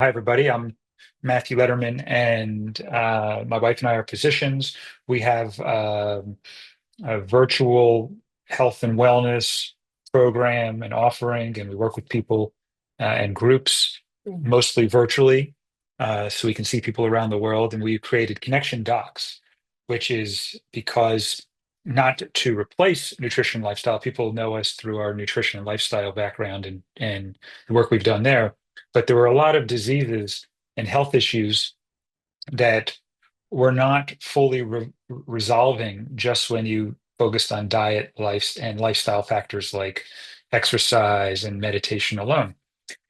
Hi, everybody. I'm Matthew Lederman, and my wife and I are physicians. We have a virtual health and wellness program and offering, and we work with people and groups, mostly virtually, so we can see people around the world. And we created Connection Docs, which is because not to replace nutrition and lifestyle. People know us through our nutrition and lifestyle background and the work we've done there. But there were a lot of diseases and health issues that were not fully resolving just when you focused on diet, life, and lifestyle factors like exercise and meditation alone.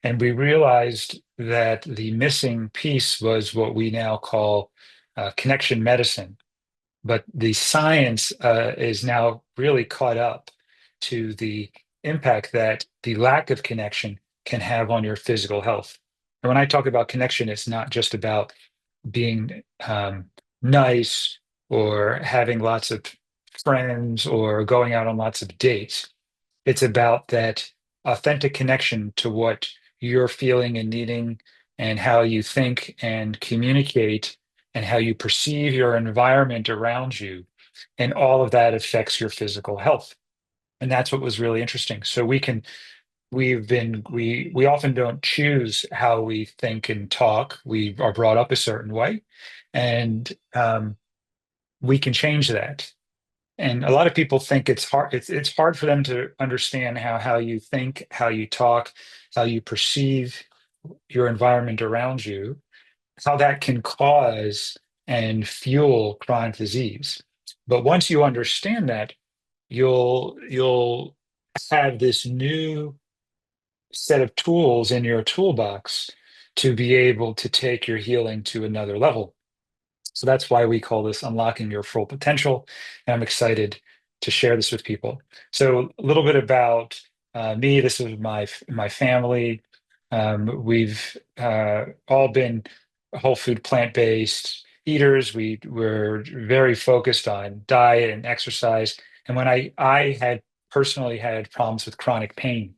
And we realized that the missing piece was what we now call connection medicine. But the science is now really caught up to the impact that the lack of connection can have on your physical health. And when I talk about connection, it's not just about being nice or having lots of friends or going out on lots of dates. It's about that authentic connection to what you're feeling and needing and how you think and communicate and how you perceive your environment around you. And all of that affects your physical health. And that's what was really interesting. So we often don't choose how we think and talk. We are brought up a certain way, and we can change that. And a lot of people think it's hard. It's hard for them to understand how you think, how you talk, how you perceive your environment around you, how that can cause and fuel chronic disease. But once you understand that, you'll have this new set of tools in your toolbox to be able to take your healing to another level. So that's why we call this unlocking your full potential. And I'm excited to share this with people. So a little bit about me. This is my family. We've all been whole food, plant-based eaters. Were very focused on diet and exercise. And when I had personally had problems with chronic pain,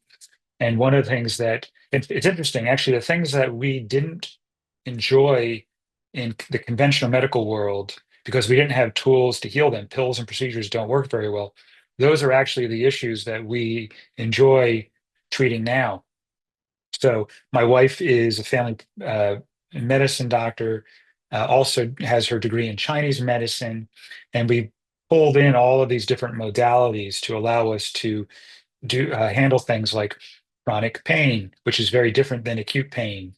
and one of the things that it's interesting, actually, the things that we didn't enjoy in the conventional medical world because we didn't have tools to heal them, pills and procedures don't work very well. Those are actually the issues that we enjoy treating now. So my wife is a family medicine doctor, also has her degree in Chinese medicine, and we pulled in all of these different modalities to allow us to do handle things like chronic pain, which is very different than acute pain,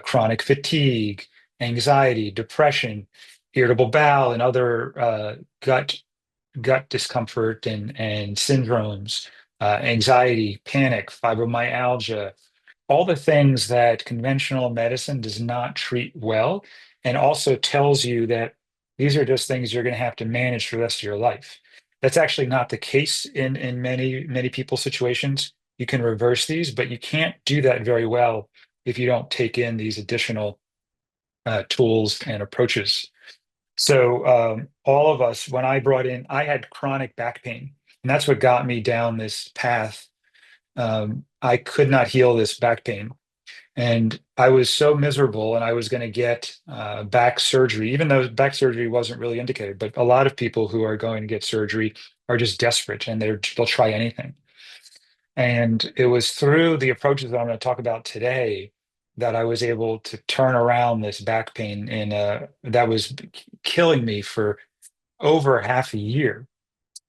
chronic fatigue, anxiety, depression, irritable bowel, and other gut discomfort and syndromes, anxiety, panic, fibromyalgia, all the things that conventional medicine does not treat well, and also tells you that these are just things you're going to have to manage for the rest of your life. That's actually not the case in many people's situations. You can reverse these, but you can't do that very well if you don't take in these additional tools and approaches. So all of us, when I brought in, I had chronic back pain, and that's what got me down this path. I could not heal this back pain, and I was so miserable, and I was going to get back surgery, even though back surgery wasn't really indicated. But a lot of people who are going to get surgery are just desperate, and they'll try anything. And it was through the approaches that I'm going to talk about today that I was able to turn around this back pain that was killing me for over half a year.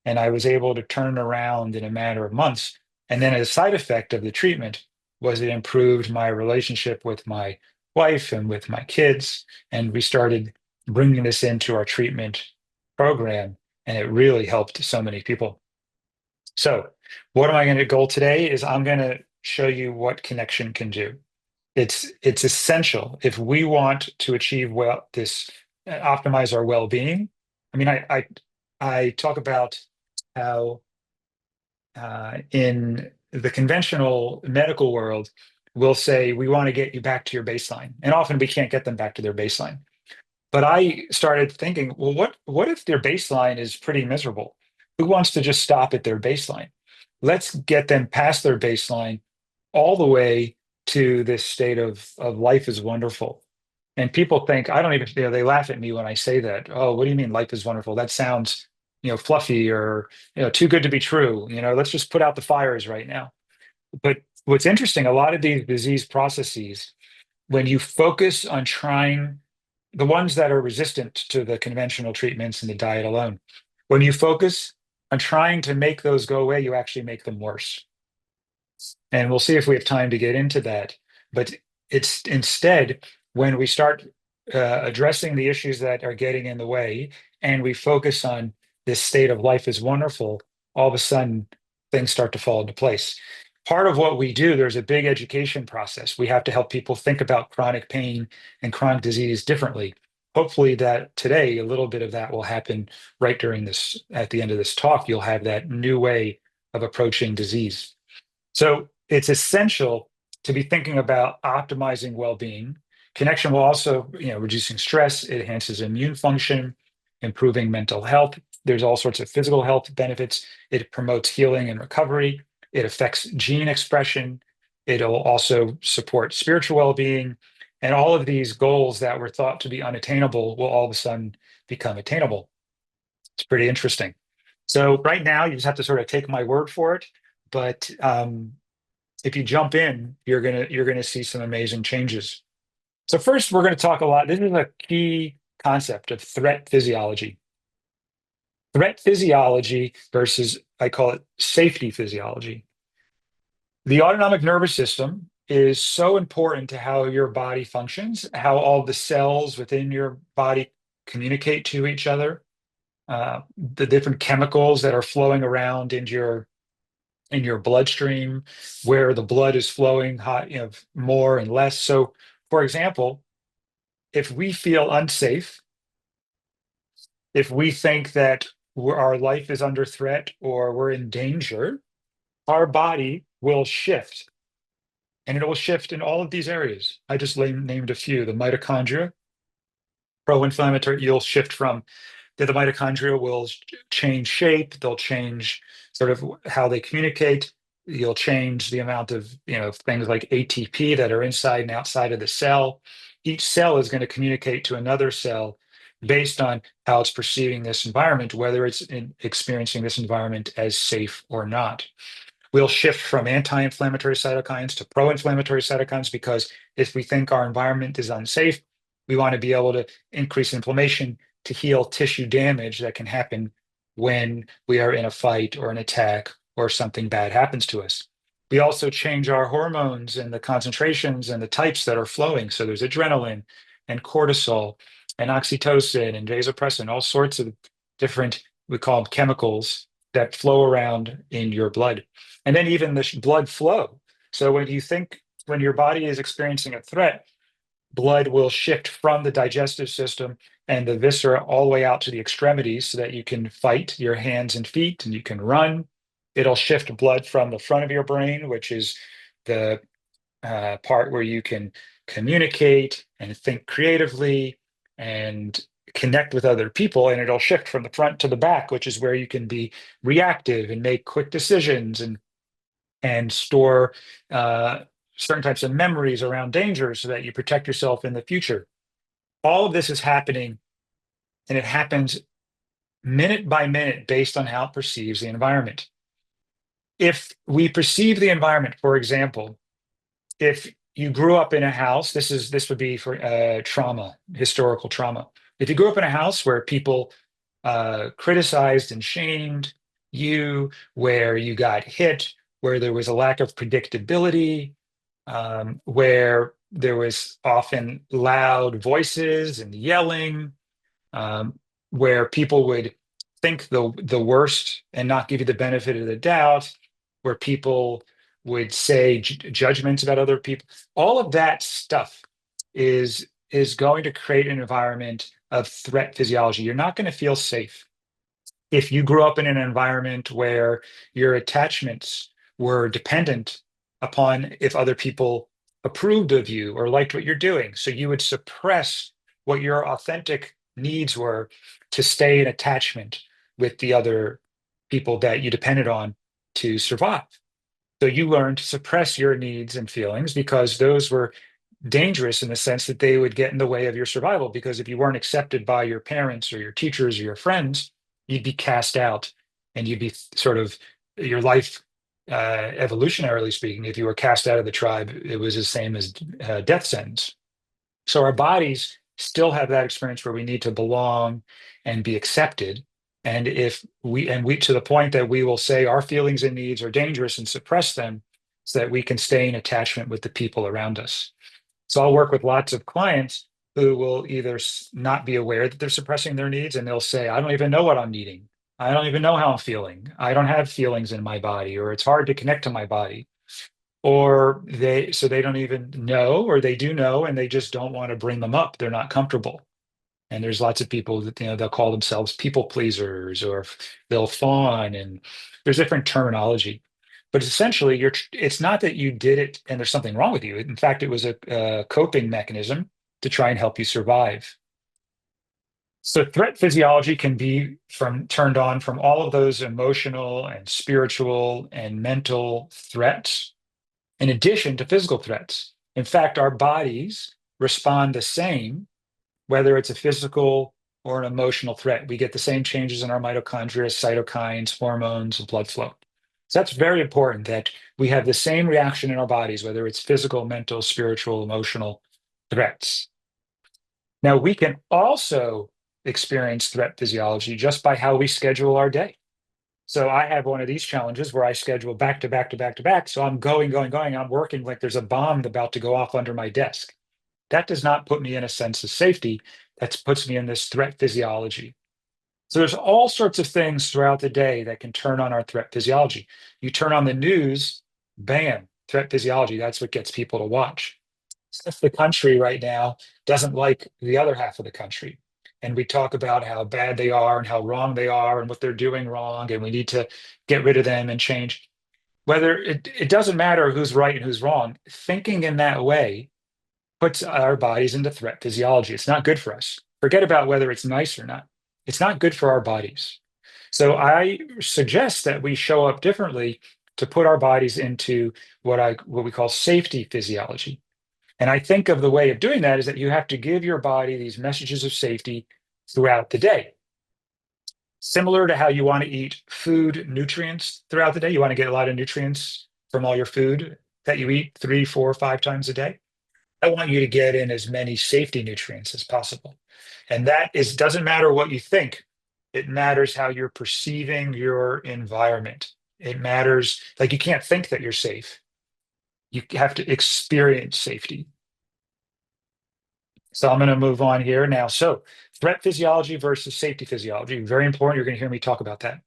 And I was able to turn it around in a matter of months. And then a side effect of the treatment was it improved my relationship with my wife and with my kids. And we started bringing this into our treatment program, and it really helped so many people. So, what am I going to goal today is I'm going to show you what connection can do. It's essential if we want to achieve optimize our well-being. I mean, I talk about how in the conventional medical world, we'll say we want to get you back to your baseline, and often we can't get them back to their baseline. But I started thinking, well, what if their baseline is pretty miserable? Who wants to just stop at their baseline? Let's get them past their baseline all the way to this state of life is wonderful. And people think, I don't even, they laugh at me when I say that. Oh, what do you mean life is wonderful? That sounds, fluffy or, too good to be true. Let's just put out the fires right now. But what's interesting, a lot of these disease processes, when you focus on trying the ones that are resistant to the conventional treatments and the diet alone, when you focus on trying to make those go away, you actually make them worse. And we'll see if we have time to get into that. But it's instead when we start addressing the issues that are getting in the way and we focus on this state of life is wonderful, all of a sudden things start to fall into place. Part of what we do, there's a big education process. We have to help people think about chronic pain and chronic disease differently. Hopefully, that today, a little bit of that will happen right during this, at the end of this talk. You'll have that new way of approaching disease. So it's essential to be thinking about optimizing well-being. Connection will also, reducing stress, it enhances immune function, improving mental health. There's all sorts of physical health benefits. It promotes healing and recovery. It affects gene expression. It'll also support spiritual well-being. And all of these goals that were thought to be unattainable will all of a sudden become attainable. It's pretty interesting. So right now, you just have to sort of take my word for it. But if you jump in, you're gonna see some amazing changes. So first, we're going to talk a lot. This is a key concept of threat physiology. Threat physiology versus, I call it, safety physiology. The autonomic nervous system is so important to how your body functions, how all the cells within your body communicate to each other, the different chemicals that are flowing around in your bloodstream, where the blood is flowing hot, more and less. So, for example, if we feel unsafe, if we think that our life is under threat or we're in danger, our body will shift, and it will shift in all of these areas. I just named a few: the mitochondria, pro-inflammatory. You'll shift from the mitochondria will change shape. They'll change sort of how they communicate. You'll change the amount of things like ATP that are inside and outside of the cell. Each cell is going to communicate to another cell based on how it's perceiving this environment, whether it's experiencing this environment as safe or not. We'll shift from anti-inflammatory cytokines to pro-inflammatory cytokines, because if we think our environment is unsafe, we want to be able to increase inflammation to heal tissue damage that can happen when we are in a fight or an attack or something bad happens to us. We also change our hormones and the concentrations and the types that are flowing. So there's adrenaline and cortisol and oxytocin and vasopressin, all sorts of different, we call them chemicals, that flow around in your blood. And then even the blood flow. So when your body is experiencing a threat, blood will shift from the digestive system and the viscera all the way out to the extremities so that you can fight your hands and feet and you can run. It'll shift blood from the front of your brain, which is the part where you can communicate and think creatively and connect with other people. And it'll shift from the front to the back, which is where you can be reactive and make quick decisions and store certain types of memories around danger so that you protect yourself in the future. All of this is happening, and it happens minute by minute based on how it perceives the environment. If we perceive the environment, for example, if you grew up in a house, this would be for trauma, historical trauma. If you grew up in a house where people criticized and shamed you, where you got hit, where there was a lack of predictability, where there was often loud voices and yelling, where people would think the worst and not give you the benefit of the doubt, where people would say judgments about other people. All of that stuff is going to create an environment of threat physiology. You're not going to feel safe. If you grew up in an environment where your attachments were dependent upon if other people approved of you or liked what you're doing, so you would suppress what your authentic needs were to stay in attachment with the other people that you depended on to survive. So you learn to suppress your needs and feelings because those were dangerous in the sense that they would get in the way of your survival. Because if you weren't accepted by your parents or your teachers or your friends, you'd be cast out and you'd be sort of your life, evolutionarily speaking, if you were cast out of the tribe, it was the same as death sentence. So our bodies still have that experience where we need to belong and be accepted. And if we to the point that we will say our feelings and needs are dangerous and suppress them so that we can stay in attachment with the people around us. So I'll work with lots of clients who will either not be aware that they're suppressing their needs and they'll say, I don't even know what I'm needing. I don't even know how I'm feeling. I don't have feelings in my body, or it's hard to connect to my body. Or they don't even know, or they do know and they just don't want to bring them up. They're not comfortable. And there's lots of people that, they'll call themselves people pleasers, or they'll fawn, and there's different terminology. But essentially, it's not that you did it and there's something wrong with you. In fact, it was a coping mechanism to try and help you survive. So threat physiology can be turned on from all of those emotional and spiritual and mental threats, in addition to physical threats. In fact, our bodies respond the same whether it's a physical or an emotional threat. We get the same changes in our mitochondria, cytokines, hormones, and blood flow. So that's very important that we have the same reaction in our bodies, whether it's physical, mental, spiritual, emotional threats. Now, we can also experience threat physiology just by how we schedule our day. So I have one of these challenges where I schedule back to back to back to back. So I'm going, going, going. I'm working like there's a bomb about to go off under my desk. That does not put me in a sense of safety. That puts me in this threat physiology. So there's all sorts of things throughout the day that can turn on our threat physiology. You turn on the news, bam, threat physiology. That's what gets people to watch. If the country right now doesn't like the other half of the country, and we talk about how bad they are and how wrong they are and what they're doing wrong, and we need to get rid of them and change. Whether it doesn't matter who's right and who's wrong, thinking in that way puts our bodies into threat physiology. It's not good for us. Forget about whether it's nice or not. It's not good for our bodies. So I suggest that we show up differently to put our bodies into what we call safety physiology. And I think of the way of doing that is that you have to give your body these messages of safety throughout the day. Similar to how you want to eat food nutrients throughout the day. You want to get a lot of nutrients from all your food that you eat 3, 4, 5 times a day. I want you to get in as many safety nutrients as possible. And doesn't matter what you think. It matters how you're perceiving your environment. It matters, like you can't think that you're safe. You have to experience safety. So I'm going to move on here now. So threat physiology versus safety physiology, very important. You're going to hear me talk about that.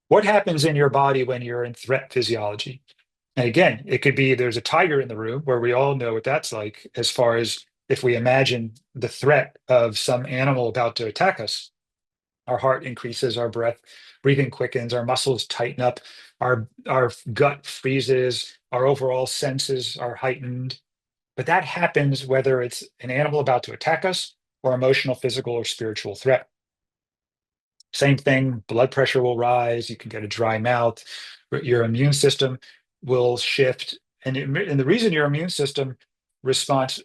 What happens in your body when you're in threat physiology? And again, it could be there's a tiger in the room where we all know what that's like, as far as if we imagine the threat of some animal about to attack us. Our heart increases, our breathing quickens, our muscles tighten up, our gut freezes, our overall senses are heightened. But that happens whether it's an animal about to attack us or emotional, physical, or spiritual threat. Same thing, blood pressure will rise, you can get a dry mouth, your immune system will shift. And the reason your immune system response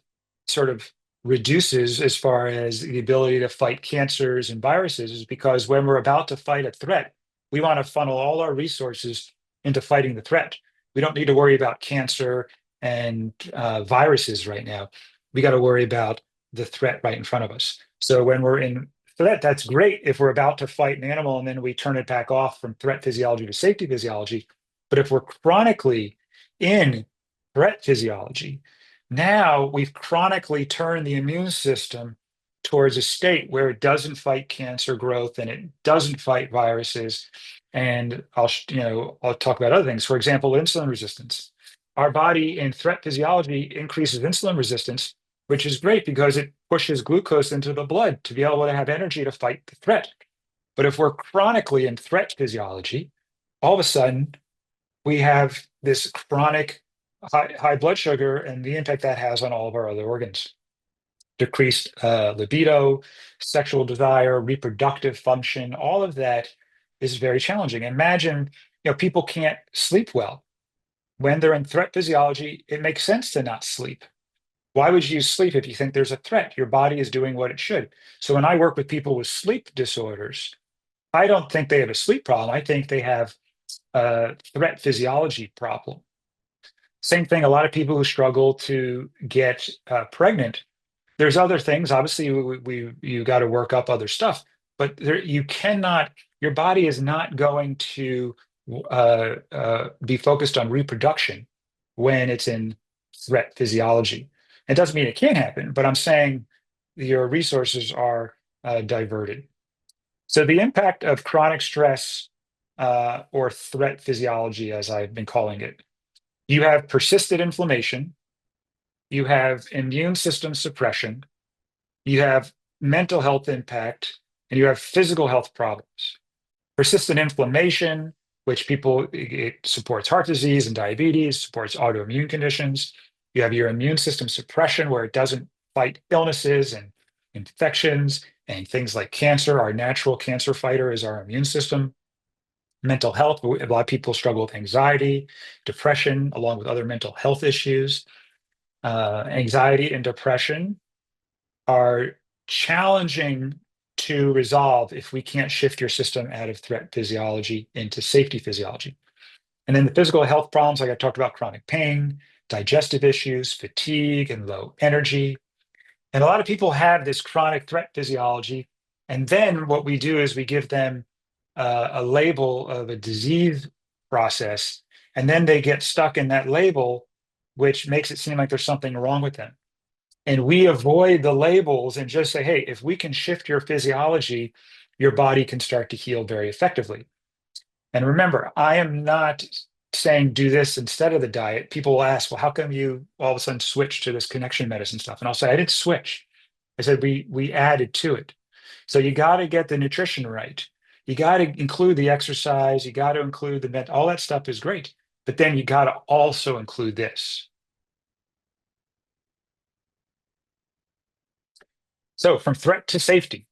sort of reduces as far as the ability to fight cancers and viruses is because when we're about to fight a threat, we want to funnel all our resources into fighting the threat. We don't need to worry about cancer and viruses right now. We got to worry about the threat right in front of us. So when we're in that's great if we're about to fight an animal and then we turn it back off from threat physiology to safety physiology. But if we're chronically in threat physiology, now we've chronically turned the immune system towards a state where it doesn't fight cancer growth and it doesn't fight viruses. And I'll talk about other things. For example, insulin resistance. Our body in threat physiology increases insulin resistance, which is great because it pushes glucose into the blood to be able to have energy to fight the threat. But if we're chronically in threat physiology, all of a sudden we have this chronic high blood sugar and the impact that has on all of our other organs. Decreased libido, sexual desire, reproductive function, all of that is very challenging. Imagine, people can't sleep well when they're in threat physiology, it makes sense to not sleep. Why would you sleep if you think there's a threat? Your body is doing what it should. So when I work with people with sleep disorders, I don't think they have a sleep problem. I think they have a threat physiology problem. Same thing, a lot of people who struggle to get pregnant, there's other things. Obviously, you got to work up other stuff, but you cannot. Your body is not going to be focused on reproduction when it's in threat physiology. It doesn't mean it can't happen, but I'm saying your resources are diverted. So the impact of chronic stress or threat physiology, as I've been calling it, you have persistent inflammation, you have immune system suppression, you have mental health impact, and you have physical health problems. Persistent inflammation, which it supports heart disease and diabetes, supports autoimmune conditions. You have your immune system suppression, where it doesn't fight illnesses and infections and things like cancer. Our natural cancer fighter is our immune system. Mental health, a lot of people struggle with anxiety, depression, along with other mental health issues. Anxiety and depression are challenging to resolve if we can't shift your system out of threat physiology into safety physiology. And then the physical health problems, like I talked about, chronic pain, digestive issues, fatigue, and low energy. And a lot of people have this chronic threat physiology. And then what we do is we give them a label of a disease process, and then they get stuck in that label, which makes it seem like there's something wrong with them. And we avoid the labels and just say, hey, if we can shift your physiology, your body can start to heal very effectively. And remember, I am not saying do this instead of the diet. People will ask, well, how come you all of a sudden switch to this connection medicine stuff? And I'll say, I didn't switch. I said, we added to it. So you got to get the nutrition right. You got to include the exercise. You got to include all that stuff is great. But then you got to also include this. So from threat to safety.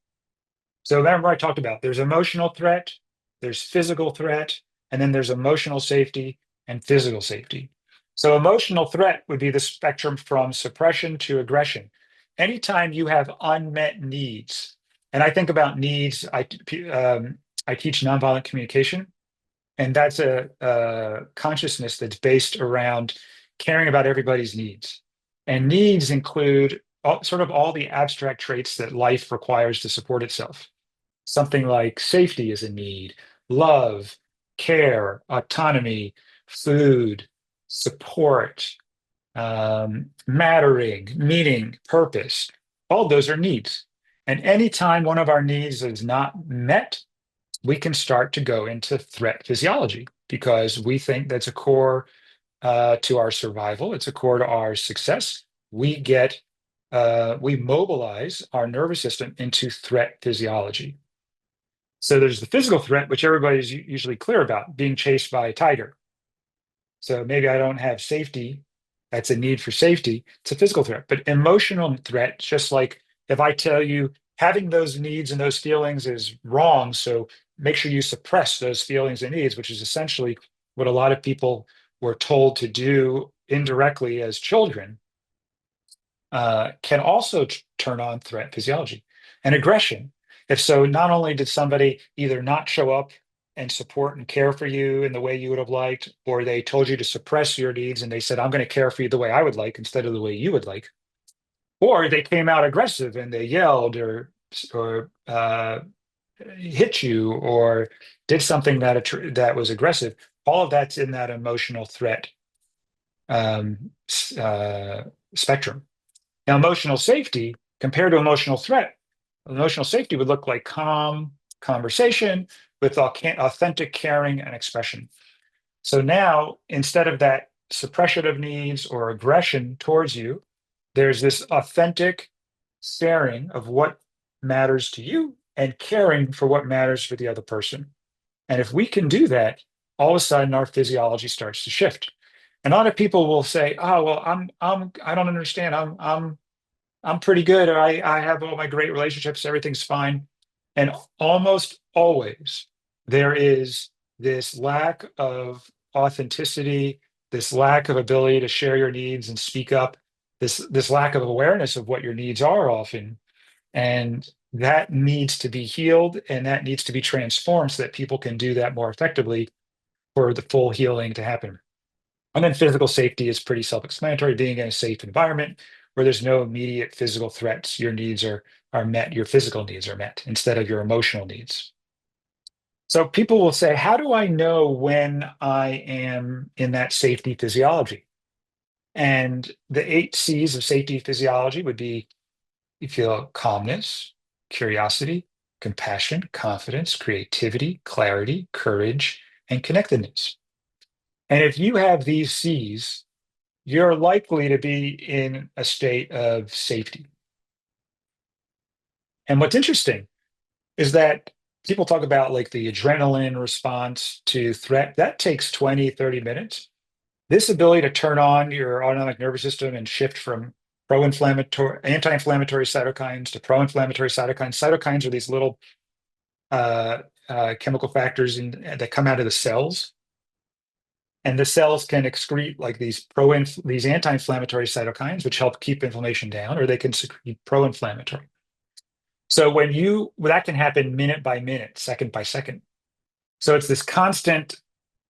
So remember I talked about there's emotional threat, there's physical threat, and then there's emotional safety and physical safety. So emotional threat would be the spectrum from suppression to aggression. Anytime you have unmet needs, and I think about needs, I teach nonviolent communication, and that's a consciousness that's based around caring about everybody's needs. And needs include sort of all the abstract traits that life requires to support itself. Something like safety is a need, love, care, autonomy, food, support, mattering, meaning, purpose. All those are needs. And anytime one of our needs is not met, we can start to go into threat physiology because we think that's a core to our survival. It's a core to our success. We mobilize our nervous system into threat physiology. So there's the physical threat, which everybody's usually clear about, being chased by a tiger. So maybe I don't have safety. That's a need for safety. It's a physical threat. But emotional threat, just like if I tell you having those needs and those feelings is wrong, so make sure you suppress those feelings and needs, which is essentially what a lot of people were told to do indirectly as children, can also turn on threat physiology and aggression. If so, not only did somebody either not show up and support and care for you in the way you would have liked, or they told you to suppress your needs and they said, I'm going to care for you the way I would like instead of the way you would like, or they came out aggressive and they yelled or hit you or did something that was aggressive. All of that's in that emotional threat spectrum. Now, emotional safety compared to emotional safety would look like calm conversation with authentic caring and expression. So now, instead of that suppression of needs or aggression towards you, there's this authentic sharing of what matters to you and caring for what matters for the other person. And if we can do that, all of a sudden our physiology starts to shift. And a lot of people will say, "Oh, well, I don't understand. I'm pretty good. Or I have all my great relationships. Everything's fine." And almost always there is this lack of authenticity, this lack of ability to share your needs and speak up, this lack of awareness of what your needs are often, and that needs to be healed and that needs to be transformed so that people can do that more effectively for the full healing to happen. And then physical safety is pretty self-explanatory, being in a safe environment where there's no immediate physical threats. Your needs are met, your physical needs are met instead of your emotional needs. So people will say, how do I know when I am in that safety physiology? And the 8 C's of safety physiology would be: you feel calmness, curiosity, compassion, confidence, creativity, clarity, courage, and connectedness. And if you have these C's, you're likely to be in a state of safety. And what's interesting is that people talk about like the adrenaline response to threat, that takes 20, 30 minutes. This ability to turn on your autonomic nervous system and shift from anti-inflammatory cytokines to pro-inflammatory cytokines. Cytokines are these little chemical factors that come out of the cells, and the cells can excrete like these anti-inflammatory cytokines, which help keep inflammation down, or they can secrete pro-inflammatory. So that can happen minute by minute, second by second. So it's this constant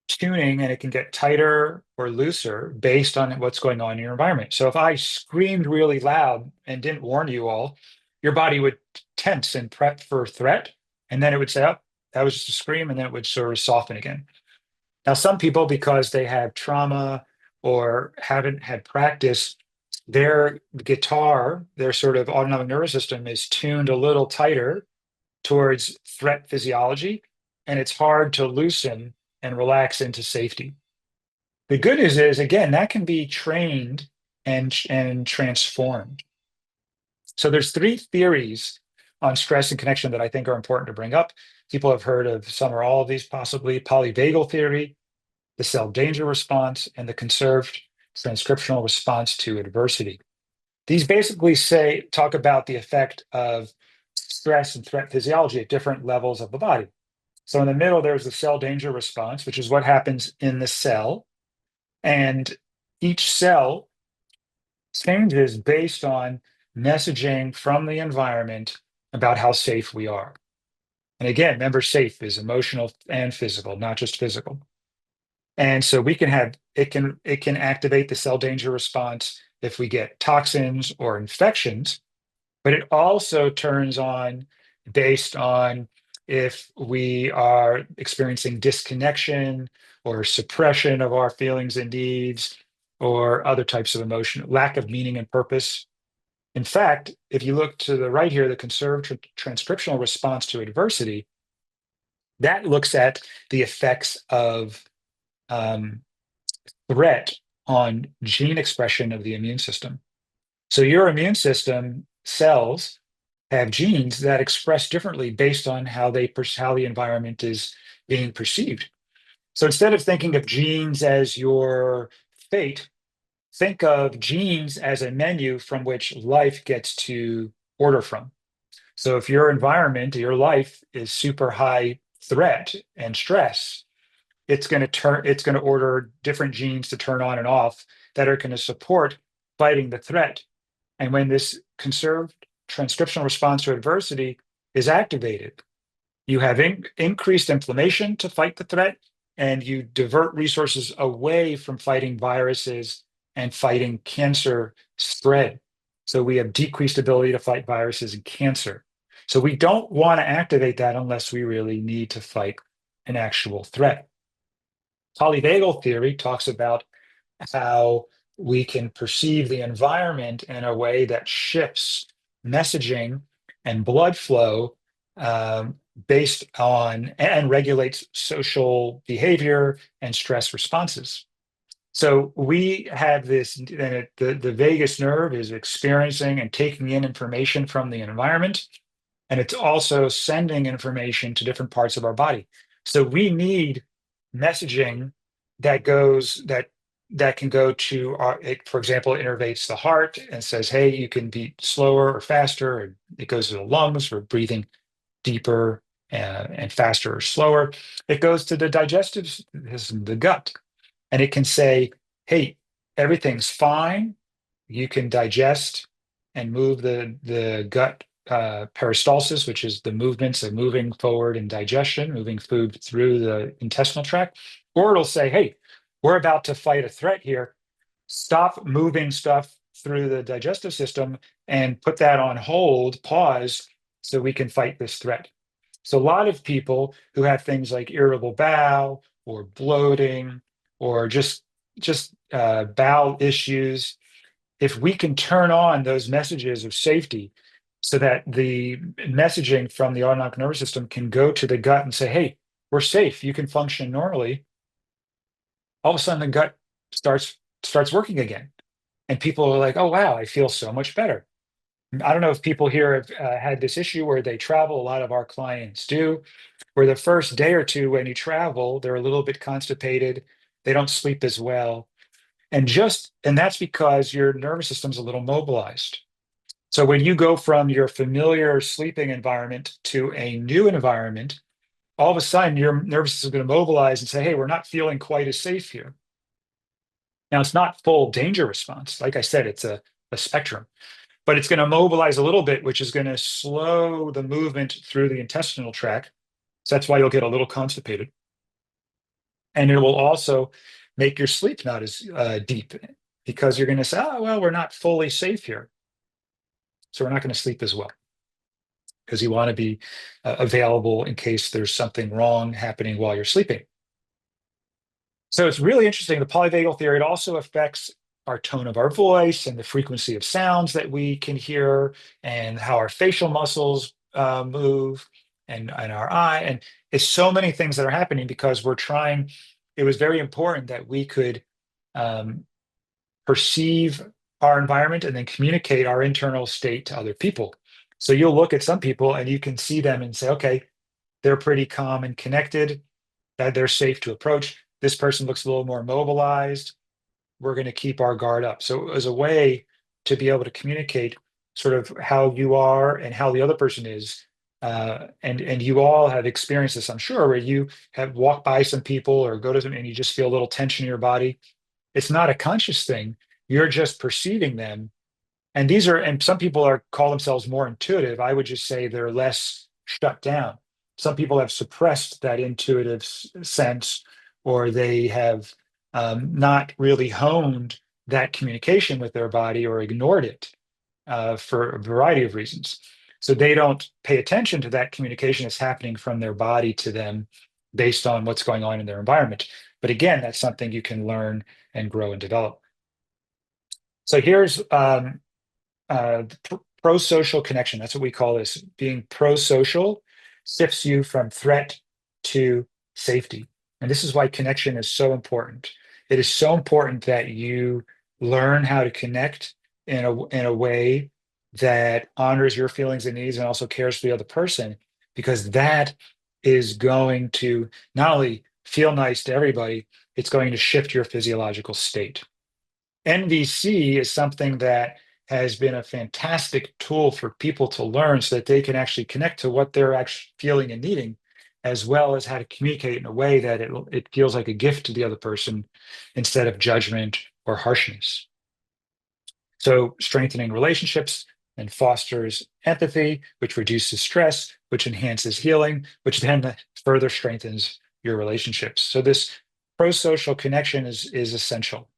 tuning, and it can get tighter or looser based on what's going on in your environment. So if I screamed really loud and didn't warn you all, your body would tense and prep for threat, and then it would say, oh, that was just a scream, and then it would sort of soften again. Now, some people, because they have trauma or haven't had practice, their guitar, their sort of autonomic nervous system is tuned a little tighter towards threat physiology, and it's hard to loosen and relax into safety. The good news is, again, that can be trained and transformed. So there's 3 theories on stress and connection that I think are important to bring up. People have heard of some or all of these, possibly: polyvagal theory, the cell danger response, and the conserved transcriptional response to adversity. These basically talk about the effect of stress and threat physiology at different levels of the body. So in the middle, there's the cell danger response, which is what happens in the cell. And each cell changes based on messaging from the environment about how safe we are. And again, remember, safe is emotional and physical, not just physical. And so it can activate the cell danger response if we get toxins or infections, but it also turns on based on if we are experiencing disconnection or suppression of our feelings and needs, or other types of emotion, lack of meaning and purpose. In fact, if you look to the right here, the conserved transcriptional response to adversity, that looks at the effects of um, threat on gene expression of the immune system. So your immune system cells have genes that express differently based on how the environment is being perceived. So instead of thinking of genes as your fate, think of genes as a menu from which life gets to order from. So if your environment, your life is super high threat and stress, it's going to order different genes to turn on and off that are going to support fighting the threat. And when this conserved transcriptional response to adversity is activated, you have increased inflammation to fight the threat, and you divert resources away from fighting viruses and fighting cancer spread. So we have decreased ability to fight viruses and cancer. So we don't want to activate that unless we really need to fight an actual threat. Polyvagal theory talks about how we can perceive the environment in a way that shifts messaging and blood flow, based on and regulates social behavior and stress responses. So we have this, and the vagus nerve is experiencing and taking in information from the environment, and it's also sending information to different parts of our body. So we need messaging that can go to for example, it innervates the heart and says, hey, you can beat slower or faster. And it goes to the lungs for breathing deeper and faster or slower. It goes to the digestive system, the gut, and it can say, hey, everything's fine. You can digest and move the gut peristalsis, which is the movements of moving forward in digestion, moving food through the intestinal tract. Or it'll say, hey, we're about to fight a threat here. Stop moving stuff through the digestive system and put that on hold, pause, so we can fight this threat. So a lot of people who have things like irritable bowel or bloating or just bowel issues, if we can turn on those messages of safety so that the messaging from the autonomic nervous system can go to the gut and say, hey, we're safe, you can function normally, all of a sudden the gut starts working again. And people are like, oh, wow, I feel so much better. I don't know if people here have had this issue where they travel. A lot of our clients do, where the first day or two when you travel, they're a little bit constipated. They don't sleep as well. And that's because your nervous system's a little mobilized. So when you go from your familiar sleeping environment to a new environment, all of a sudden your nervous system is going to mobilize and say, hey, we're not feeling quite as safe here. Now, it's not full danger response. Like I said, it's a spectrum, but it's going to mobilize a little bit, which is going to slow the movement through the intestinal tract. So that's why you'll get a little constipated. And it will also make your sleep not as deep, because you're going to say, oh, well, we're not fully safe here. So we're not going to sleep as well, because you want to be available in case there's something wrong happening while you're sleeping. So it's really interesting. The polyvagal theory, it also affects our tone of our voice and the frequency of sounds that we can hear and how our facial muscles move and our eye. And it's so many things that are happening because it was very important that we could um, perceive our environment and then communicate our internal state to other people. So you'll look at some people and you can see them and say, okay, they're pretty calm and connected, that they're safe to approach. This person looks a little more mobilized. We're going to keep our guard up. So as a way to be able to communicate sort of how you are and how the other person is. And you all have experienced this, I'm sure, where you have walked by some people or go to them and you just feel a little tension in your body. It's not a conscious thing. You're just perceiving them. And some people call themselves more intuitive. I would just say they're less shut down. Some people have suppressed that intuitive sense, or they have not really honed that communication with their body or ignored it for a variety of reasons. So they don't pay attention to that communication that's happening from their body to them based on what's going on in their environment. But again, that's something you can learn and grow and develop. So here's pro-social connection. That's what we call this. Being pro-social shifts you from threat to safety. And this is why connection is so important. It is so important that you learn how to connect in a way that honors your feelings and needs and also cares for the other person, because that is going to not only feel nice to everybody, it's going to shift your physiological state. NVC is something that has been a fantastic tool for people to learn so that they can actually connect to what they're actually feeling and needing, as well as how to communicate in a way that it feels like a gift to the other person instead of judgment or harshness. So strengthening relationships and fosters empathy, which reduces stress, which enhances healing, which then further strengthens your relationships. So this pro-social connection is essential.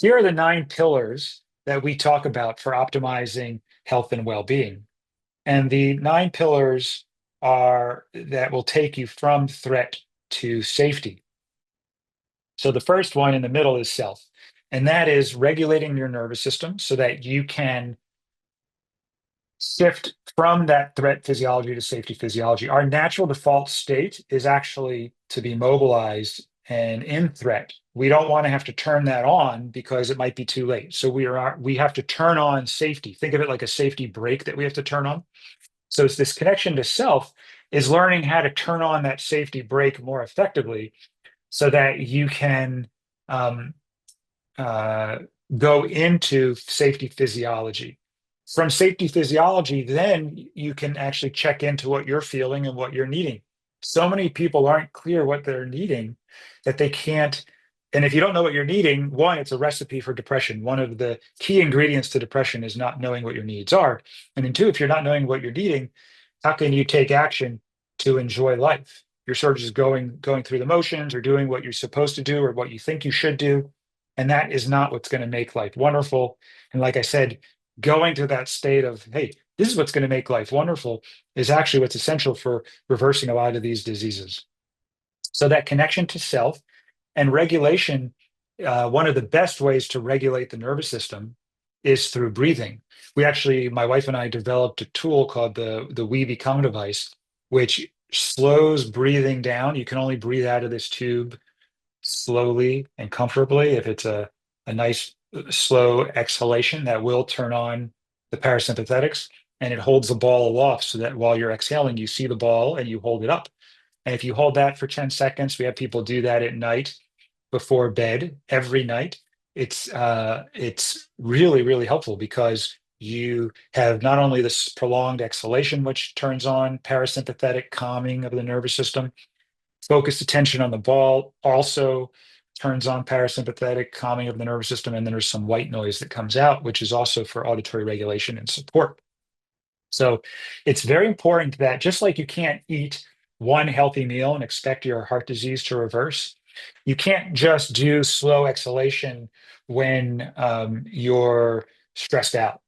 Here are the 9 pillars that we talk about for optimizing health and well-being. And the 9 pillars are that will take you from threat to safety. So the first one in the middle is self, and that is regulating your nervous system so that you can shift from that threat physiology to safety physiology. Our natural default state is actually to be mobilized and in threat. We don't want to have to turn that on because it might be too late. So we have to turn on safety. Think of it like a safety brake that we have to turn on. So it's this connection to self is learning how to turn on that safety brake more effectively so that you can uh, go into safety physiology. From safety physiology, then you can actually check into what you're feeling and what you're needing. So many people aren't clear what they're needing that they can't And if you don't know what you're needing, one, it's a recipe for depression. One of the key ingredients to depression is not knowing what your needs are. And then two, if you're not knowing what you're needing, how can you take action to enjoy life? You're sort of just going through the motions or doing what you're supposed to do or what you think you should do. And that is not what's going to make life wonderful. And like I said, going to that state of, hey, this is what's going to make life wonderful is actually what's essential for reversing a lot of these diseases. So that connection to self and regulation, one of the best ways to regulate the nervous system is through breathing. We actually, my wife and I developed a tool called the We Become device, which slows breathing down. You can only breathe out of this tube slowly and comfortably. If it's a nice slow exhalation, that will turn on the parasympathetics, and it holds the ball aloft so that while you're exhaling, you see the ball and you hold it up. And if you hold that for 10 seconds, we have people do that at night before bed every night. It's really, really helpful because you have not only this prolonged exhalation, which turns on parasympathetic calming of the nervous system, focused attention on the ball also turns on parasympathetic calming of the nervous system. And then there's some white noise that comes out, which is also for auditory regulation and support. So it's very important that just like you can't eat one healthy meal and expect your heart disease to reverse, you can't just do slow exhalation when you're stressed out.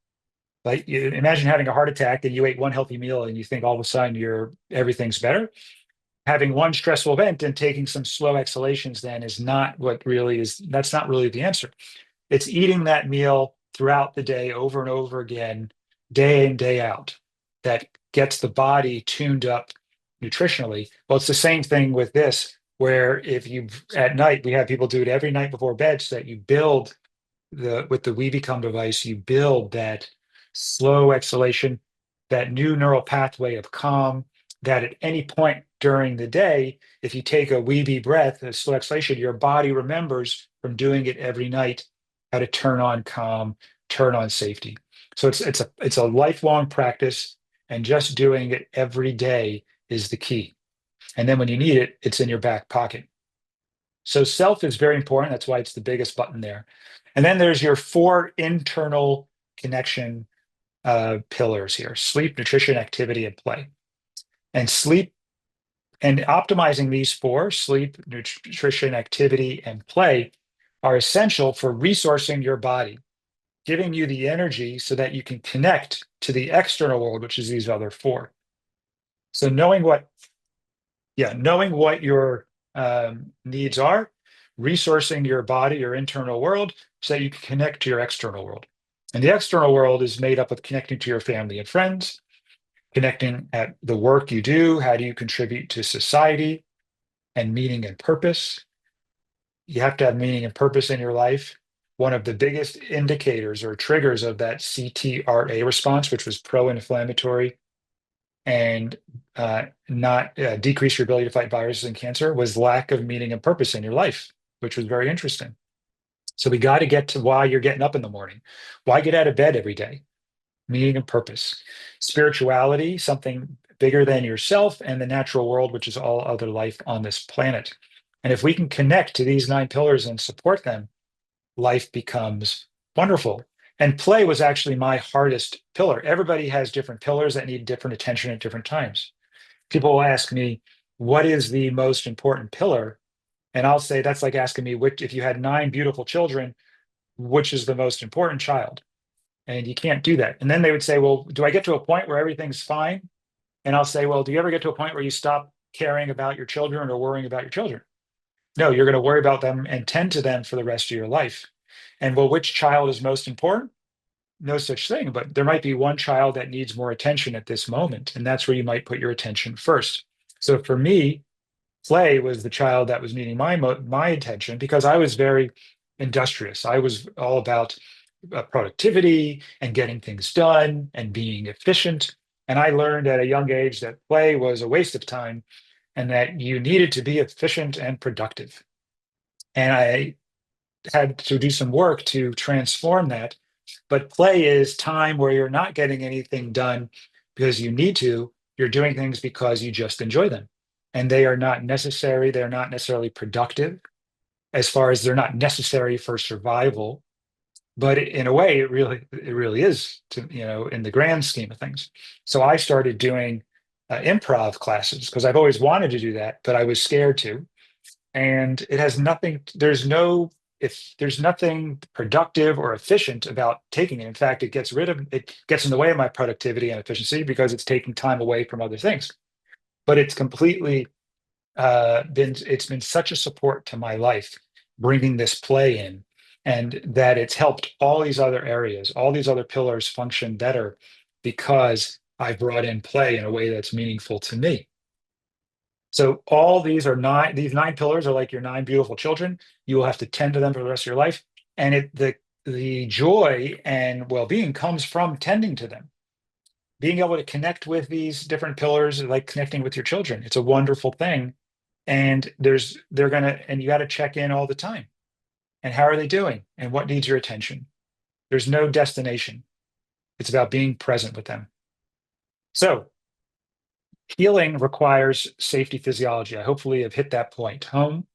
Like you imagine having a heart attack and you ate one healthy meal and you think all of a sudden everything's better. Having one stressful event and taking some slow exhalations then is not what really is, that's not really the answer. It's eating that meal throughout the day over and over again, day in, day out, that gets the body tuned up nutritionally. Well, it's the same thing with this, where if you at night, we have people do it every night before bed so that you build with the We Become device, you build that slow exhalation, that new neural pathway of calm, that at any point during the day, if you take a Weeby breath, a slow exhalation, your body remembers from doing it every night how to turn on calm, turn on safety. So it's a lifelong practice, and just doing it every day is the key. And then when you need it, it's in your back pocket. So self is very important. That's why it's the biggest button there. And then there's your four internal connection pillars here: sleep, nutrition, activity, and play. And sleep and optimizing these four, sleep, nutrition, activity, and play, are essential for resourcing your body, giving you the energy so that you can connect to the external world, which is these other four. So knowing what your needs are, resourcing your body, your internal world, so that you can connect to your external world. And the external world is made up of connecting to your family and friends, connecting at the work you do, how do you contribute to society, and meaning and purpose. You have to have meaning and purpose in your life. One of the biggest indicators or triggers of that CTRA response, which was pro-inflammatory and not decrease your ability to fight viruses and cancer, was lack of meaning and purpose in your life, which was very interesting. So we got to get to why you're getting up in the morning. Why get out of bed every day? Meaning and purpose. Spirituality, something bigger than yourself and the natural world, which is all other life on this planet. And if we can connect to these 9 pillars and support them, life becomes wonderful. And play was actually my hardest pillar. Everybody has different pillars that need different attention at different times. People will ask me, what is the most important pillar? And I'll say, that's like asking me, if you had 9 beautiful children, which is the most important child? And you can't do that. And then they would say, well, do I get to a point where everything's fine? And I'll say, well, do you ever get to a point where you stop caring about your children or worrying about your children? No, you're going to worry about them and tend to them for the rest of your life. And well, which child is most important? No such thing, but there might be one child that needs more attention at this moment, and that's where you might put your attention first. So for me, play was the child that was needing my attention because I was very industrious. I was all about productivity and getting things done and being efficient. And I learned at a young age that play was a waste of time and that you needed to be efficient and productive. And I had to do some work to transform that. But play is time where you're not getting anything done because you need to. You're doing things because you just enjoy them. And they are not necessary. They're not necessarily productive. as far as they're not necessary for survival, but in a way, it really is to, in the grand scheme of things. So I started doing improv classes because I've always wanted to do that, but I was scared to. And it has nothing, there's no, if there's nothing productive or efficient about taking it. In fact, it gets in the way of my productivity and efficiency because it's taking time away from other things. But it's completely it's been such a support to my life bringing this play in, and that it's helped all these other areas, all these other pillars function better because I brought in play in a way that's meaningful to me. So all these nine pillars are like your nine beautiful children. You will have to tend to them for the rest of your life. And the joy and well-being comes from tending to them. Being able to connect with these different pillars, like connecting with your children. It's a wonderful thing. And you got to check in all the time. And how are they doing? And what needs your attention? There's no destination. It's about being present with them. So healing requires safety physiology. I hopefully have hit that point home.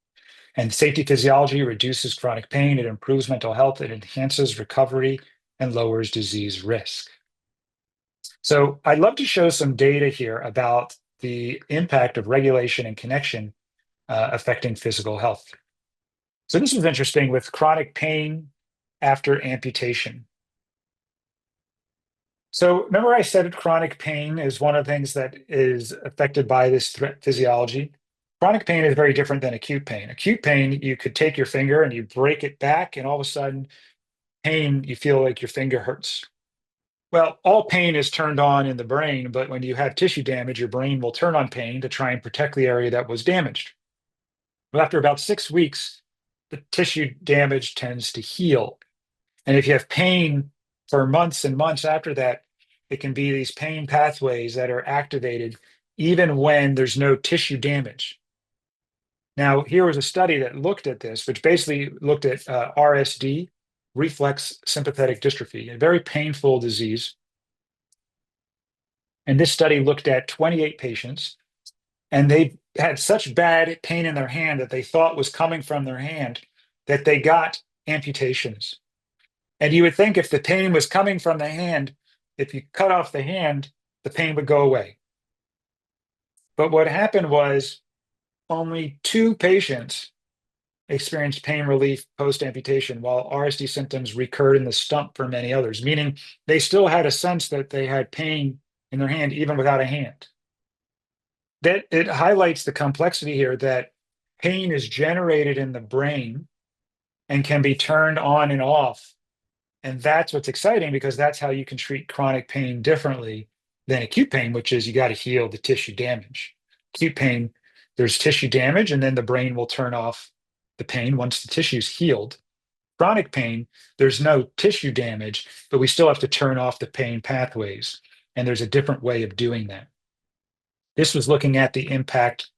And safety physiology reduces chronic pain, it improves mental health, it enhances recovery, and lowers disease risk. So I'd love to show some data here about the impact of regulation and connection affecting physical health. So this was interesting with chronic pain after amputation. So remember I said chronic pain is one of the things that is affected by this threat physiology. Chronic pain is very different than acute pain. Acute pain, you could take your finger and you break it back, and all of a sudden, pain, you feel like your finger hurts. Well, all pain is turned on in the brain, but when you have tissue damage, your brain will turn on pain to try and protect the area that was damaged. Well, after about 6 weeks, the tissue damage tends to heal. And if you have pain for months and months after that, it can be these pain pathways that are activated even when there's no tissue damage. Now, here was a study that looked at this, which basically looked at RSD, reflex sympathetic dystrophy, a very painful disease. And this study looked at 28 patients, and they had such bad pain in their hand that they thought was coming from their hand that they got amputations. And you would think if the pain was coming from the hand, if you cut off the hand, the pain would go away. But what happened was only 2 patients experienced pain relief post-amputation, while RSD symptoms recurred in the stump for many others, meaning they still had a sense that they had pain in their hand even without a hand. That it highlights the complexity here that pain is generated in the brain and can be turned on and off. And that's what's exciting, because that's how you can treat chronic pain differently than acute pain, which is you got to heal the tissue damage. Acute pain, there's tissue damage, and then the brain will turn off the pain once the tissue's healed. Chronic pain, there's no tissue damage, but we still have to turn off the pain pathways. And there's a different way of doing that. This was looking at the impact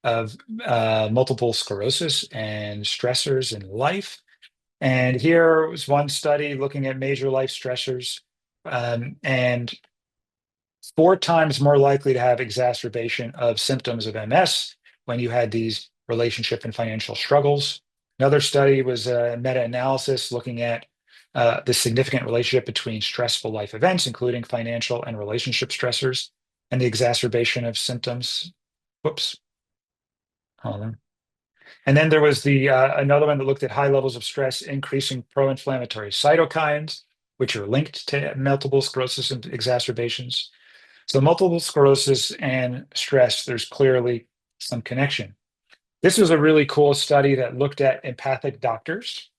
of multiple sclerosis and stressors in life. And here was one study looking at major life stressors, and 4 times more likely to have exacerbation of symptoms of MS when you had these relationship and financial struggles. Another study was a meta-analysis looking at the significant relationship between stressful life events, including financial and relationship stressors, and the exacerbation of symptoms. Whoops. Hold on. And then there was another one that looked at high levels of stress increasing pro-inflammatory cytokines, which are linked to multiple sclerosis and exacerbations. So multiple sclerosis and stress, there's clearly some connection. This was a really cool study that looked at empathic doctors.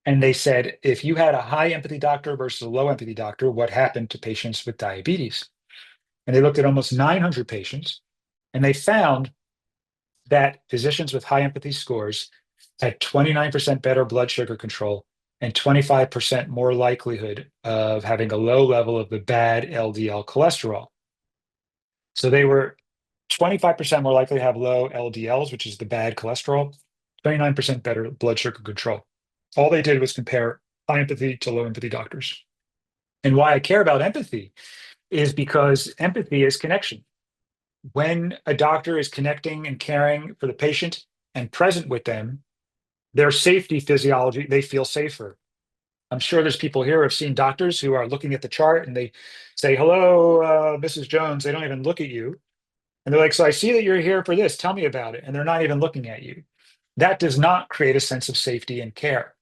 And they said, if you had a high empathy doctor versus a low empathy doctor, what happened to patients with diabetes? And they looked at almost 900 patients, and they found that physicians with high empathy scores had 29% better blood sugar control and 25% more likelihood of having a low level of the bad LDL cholesterol. So they were 25% more likely to have low LDLs, which is the bad cholesterol, 29% better blood sugar control. All they did was compare high empathy to low empathy doctors. And why I care about empathy is because empathy is connection. When a doctor is connecting and caring for the patient and present with them, their safety physiology, they feel safer. I'm sure there's people here who have seen doctors who are looking at the chart and they say, hello, Mrs. Jones. They don't even look at you. And they're like, so I see that you're here for this. Tell me about it. And they're not even looking at you. That does not create a sense of safety and care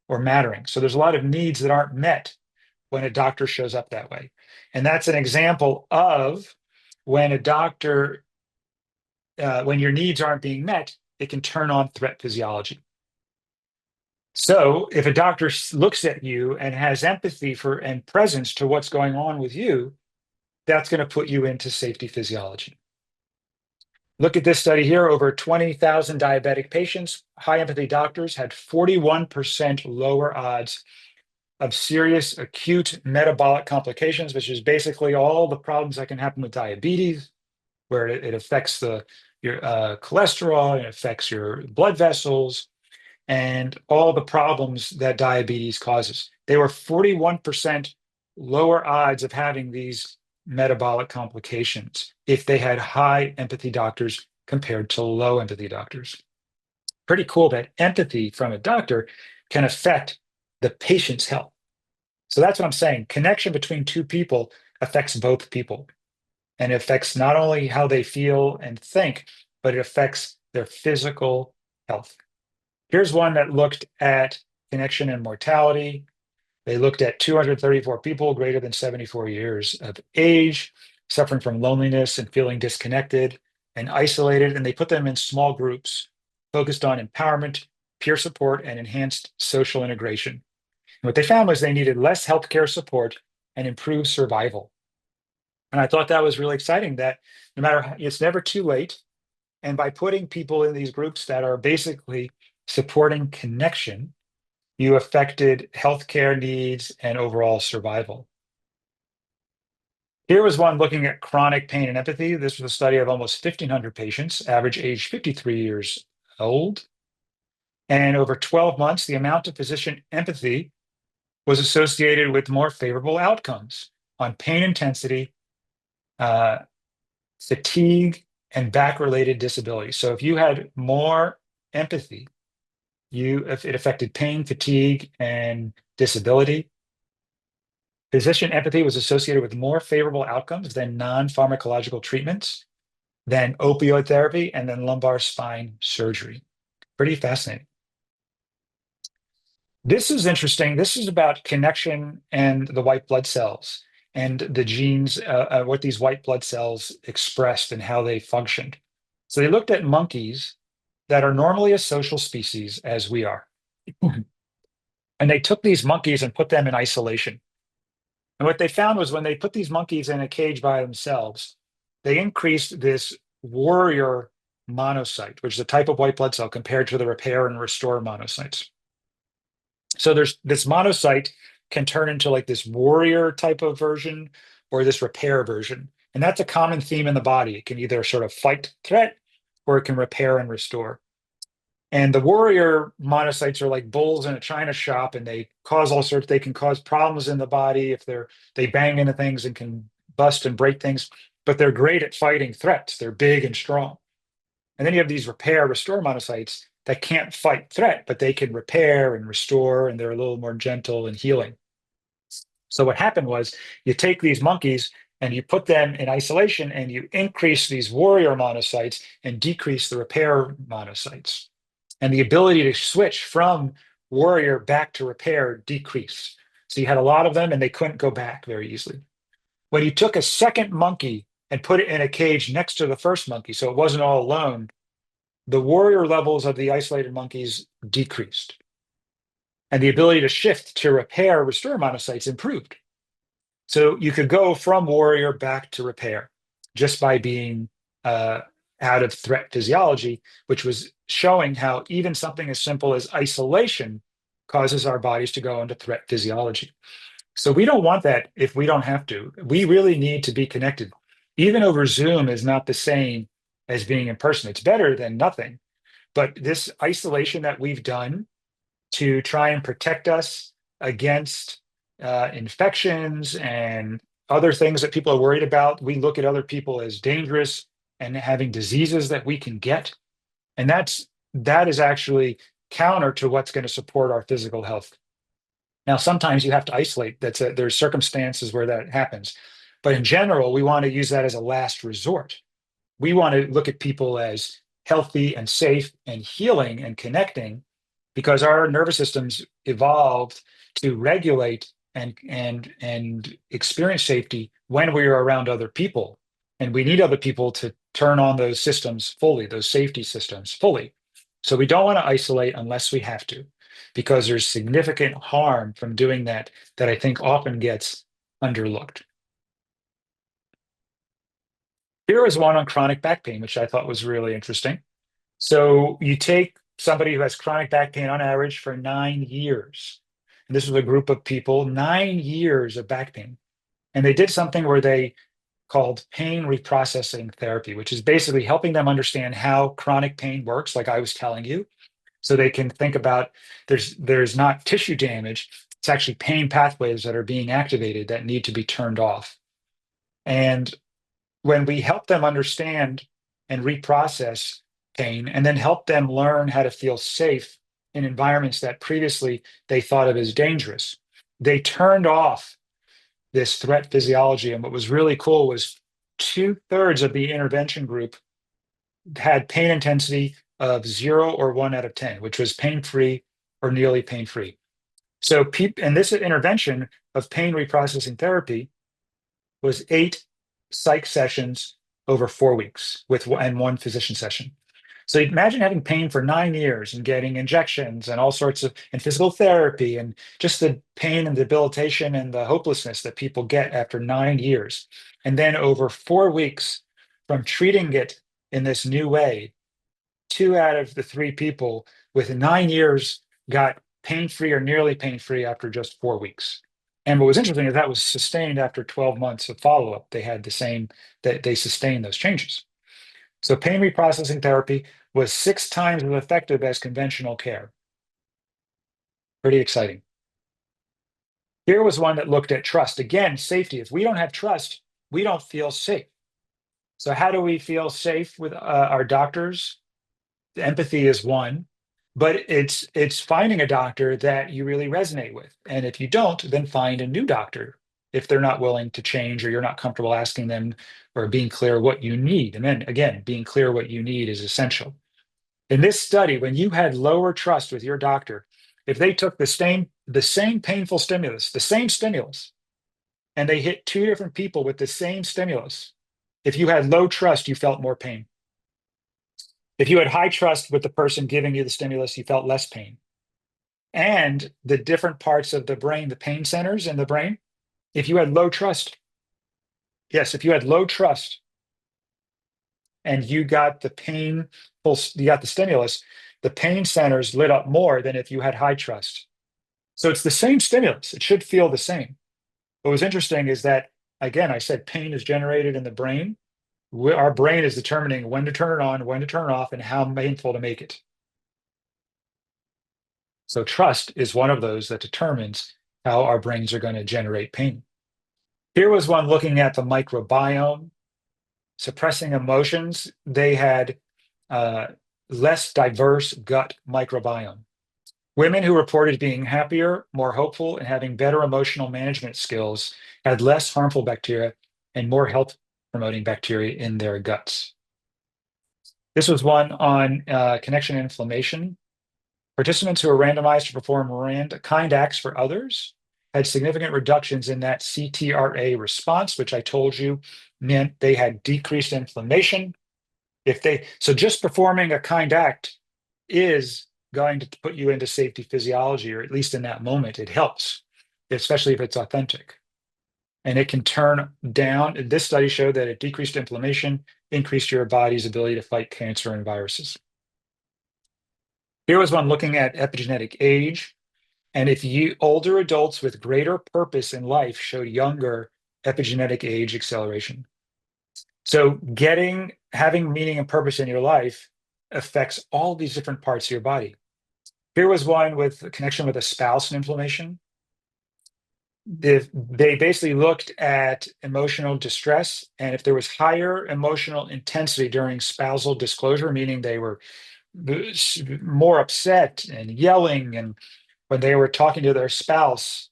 or mattering. So there's a lot of needs that aren't met when a doctor shows up that way. And that's an example of when a doctor, when your needs aren't being met, it can turn on threat physiology. So if a doctor looks at you and has empathy for and presence to what's going on with you, that's going to put you into safety physiology. Look at this study here. Over 20,000 diabetic patients, high empathy doctors had 41% lower odds of serious acute metabolic complications, which is basically all the problems that can happen with diabetes, where it affects your cholesterol, it affects your blood vessels, and all the problems that diabetes causes. They were 41% lower odds of having these metabolic complications if they had high empathy doctors compared to low empathy doctors. Pretty cool that empathy from a doctor can affect the patient's health. So that's what I'm saying. Connection between two people affects both people. And it affects not only how they feel and think, but it affects their physical health. Here's one that looked at connection and mortality. They looked at 234 people greater than 74 years of age, suffering from loneliness and feeling disconnected and isolated. And they put them in small groups focused on empowerment, peer support, and enhanced social integration. And what they found was they needed less healthcare support and improved survival. And I thought that was really exciting that no matter how, it's never too late. And by putting people in these groups that are basically supporting connection, you affected healthcare needs and overall survival. Here was one looking at chronic pain and empathy. This was a study of almost 1,500 patients, average age 53 years old. And over 12 months, the amount of physician empathy was associated with more favorable outcomes on pain intensity, fatigue, and back-related disability. So if you had more empathy, if it affected pain, fatigue, and disability. Physician empathy was associated with more favorable outcomes than non-pharmacological treatments, than opioid therapy, and then lumbar spine surgery. Pretty fascinating. This is interesting. This is about connection and the white blood cells and the genes, what these white blood cells expressed and how they functioned. So they looked at monkeys that are normally a social species as we are. And they took these monkeys and put them in isolation. And what they found was when they put these monkeys in a cage by themselves, they increased this warrior monocyte, which is a type of white blood cell compared to the repair and restore monocytes. So there's this monocyte can turn into like this warrior type of version or this repair version. And that's a common theme in the body. It can either sort of fight threat or it can repair and restore. And the warrior monocytes are like bulls in a china shop, and they cause all sorts. They can cause problems in the body if they bang into things and can bust and break things. But they're great at fighting threats. They're big and strong. And then you have these repair, restore monocytes that can't fight threat, but they can repair and restore, and they're a little more gentle and healing. So what happened was you take these monkeys and you put them in isolation, and you increase these warrior monocytes and decrease the repair monocytes. And the ability to switch from warrior back to repair decreased. So you had a lot of them and they couldn't go back very easily. When you took a second monkey and put it in a cage next to the first monkey, so it wasn't all alone, the warrior levels of the isolated monkeys decreased. And the ability to shift to repair, restore monocytes improved. So you could go from warrior back to repair just by being out of threat physiology, which was showing how even something as simple as isolation causes our bodies to go into threat physiology. So we don't want that if we don't have to. We really need to be connected. Even over Zoom is not the same as being in person. It's better than nothing. But this isolation that we've done to try and protect us against infections and other things that people are worried about, we look at other people as dangerous and having diseases that we can get. And that's that is actually counter to what's going to support our physical health. Now, sometimes you have to isolate. There's circumstances where that happens, but in general, we want to use that as a last resort. We want to look at people as healthy and safe and healing and connecting, because our nervous systems evolved to regulate and experience safety when we are around other people, and we need other people to turn on those systems fully, those safety systems fully. So we don't want to isolate unless we have to, because there's significant harm from doing that that I think often gets underlooked. Here is one on chronic back pain, which I thought was really interesting. So you take somebody who has chronic back pain on average for 9 years. And this was a group of people, 9 years of back pain. And they did something where they called pain reprocessing therapy, which is basically helping them understand how chronic pain works, like I was telling you. So they can think about there's not tissue damage, it's actually pain pathways that are being activated that need to be turned off. And when we help them understand and reprocess pain, and then help them learn how to feel safe in environments that previously they thought of as dangerous, they turned off this threat physiology. And what was really cool was 2/3 of the intervention group had pain intensity of 0 or 1 out of 10, which was pain-free or nearly pain-free. So, and this intervention of pain reprocessing therapy was 8 psych sessions over 4 weeks and 1 physician session. So imagine having pain for 9 years and getting injections and all sorts of and physical therapy and just the pain and debilitation and the hopelessness that people get after 9 years. And then over 4 weeks from treating it in this new way, 2 out of the 3 people with 9 years got pain-free or nearly pain-free after just 4 weeks. And what was interesting is that was sustained after 12 months of follow-up. They had the same, that they sustained those changes. So pain reprocessing therapy was 6 times as effective as conventional care. Pretty exciting. Here was one that looked at trust. Again, safety. If we don't have trust, we don't feel safe. So how do we feel safe with our doctors? Empathy is one, but it's finding a doctor that you really resonate with. And if you don't, then find a new doctor if they're not willing to change or you're not comfortable asking them or being clear what you need. And then again, being clear what you need is essential. In this study, when you had lower trust with your doctor, if they took the same painful stimulus, the same stimulus, and they hit 2 different people with the same stimulus, if you had low trust, you felt more pain. If you had high trust with the person giving you the stimulus, you felt less pain. And the different parts of the brain, the pain centers in the brain, if you had low trust, yes, if you had low trust and you got you got the stimulus, the pain centers lit up more than if you had high trust. So it's the same stimulus. It should feel the same. What was interesting is that, again, I said pain is generated in the brain. Our brain is determining when to turn it on, when to turn it off, and how painful to make it. So trust is one of those that determines how our brains are going to generate pain. Here was one looking at the microbiome, suppressing emotions. They had less diverse gut microbiome. Women who reported being happier, more hopeful, and having better emotional management skills had less harmful bacteria and more health promoting bacteria in their guts. This was one on connection and inflammation. Participants who were randomized to perform kind acts for others had significant reductions in that CTRA response, which I told you meant they had decreased inflammation. So just performing a kind act is going to put you into safety physiology, or at least in that moment, it helps, especially if it's authentic. And it can turn down. This study showed that it decreased inflammation, increased your body's ability to fight cancer and viruses. Here was one looking at epigenetic age. And if older adults with greater purpose in life showed younger epigenetic age acceleration. So having meaning and purpose in your life affects all these different parts of your body. Here was one with a connection with a spouse and inflammation. They basically looked at emotional distress, and if there was higher emotional intensity during spousal disclosure, meaning they were more upset and yelling, and when they were talking to their spouse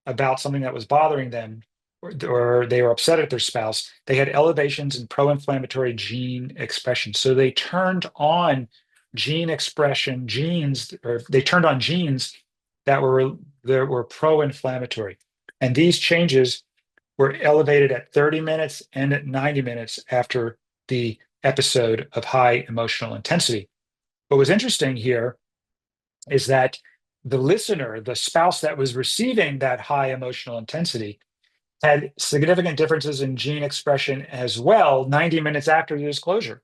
about something that was bothering them, or they were upset at their spouse, they had elevations in pro-inflammatory gene expression. So they turned on gene expression genes, or they turned on genes that were pro-inflammatory. And these changes were elevated at 30 minutes and at 90 minutes after the episode of high emotional intensity. What was interesting here is that the listener, the spouse that was receiving that high emotional intensity, had significant differences in gene expression as well 90 minutes after the disclosure.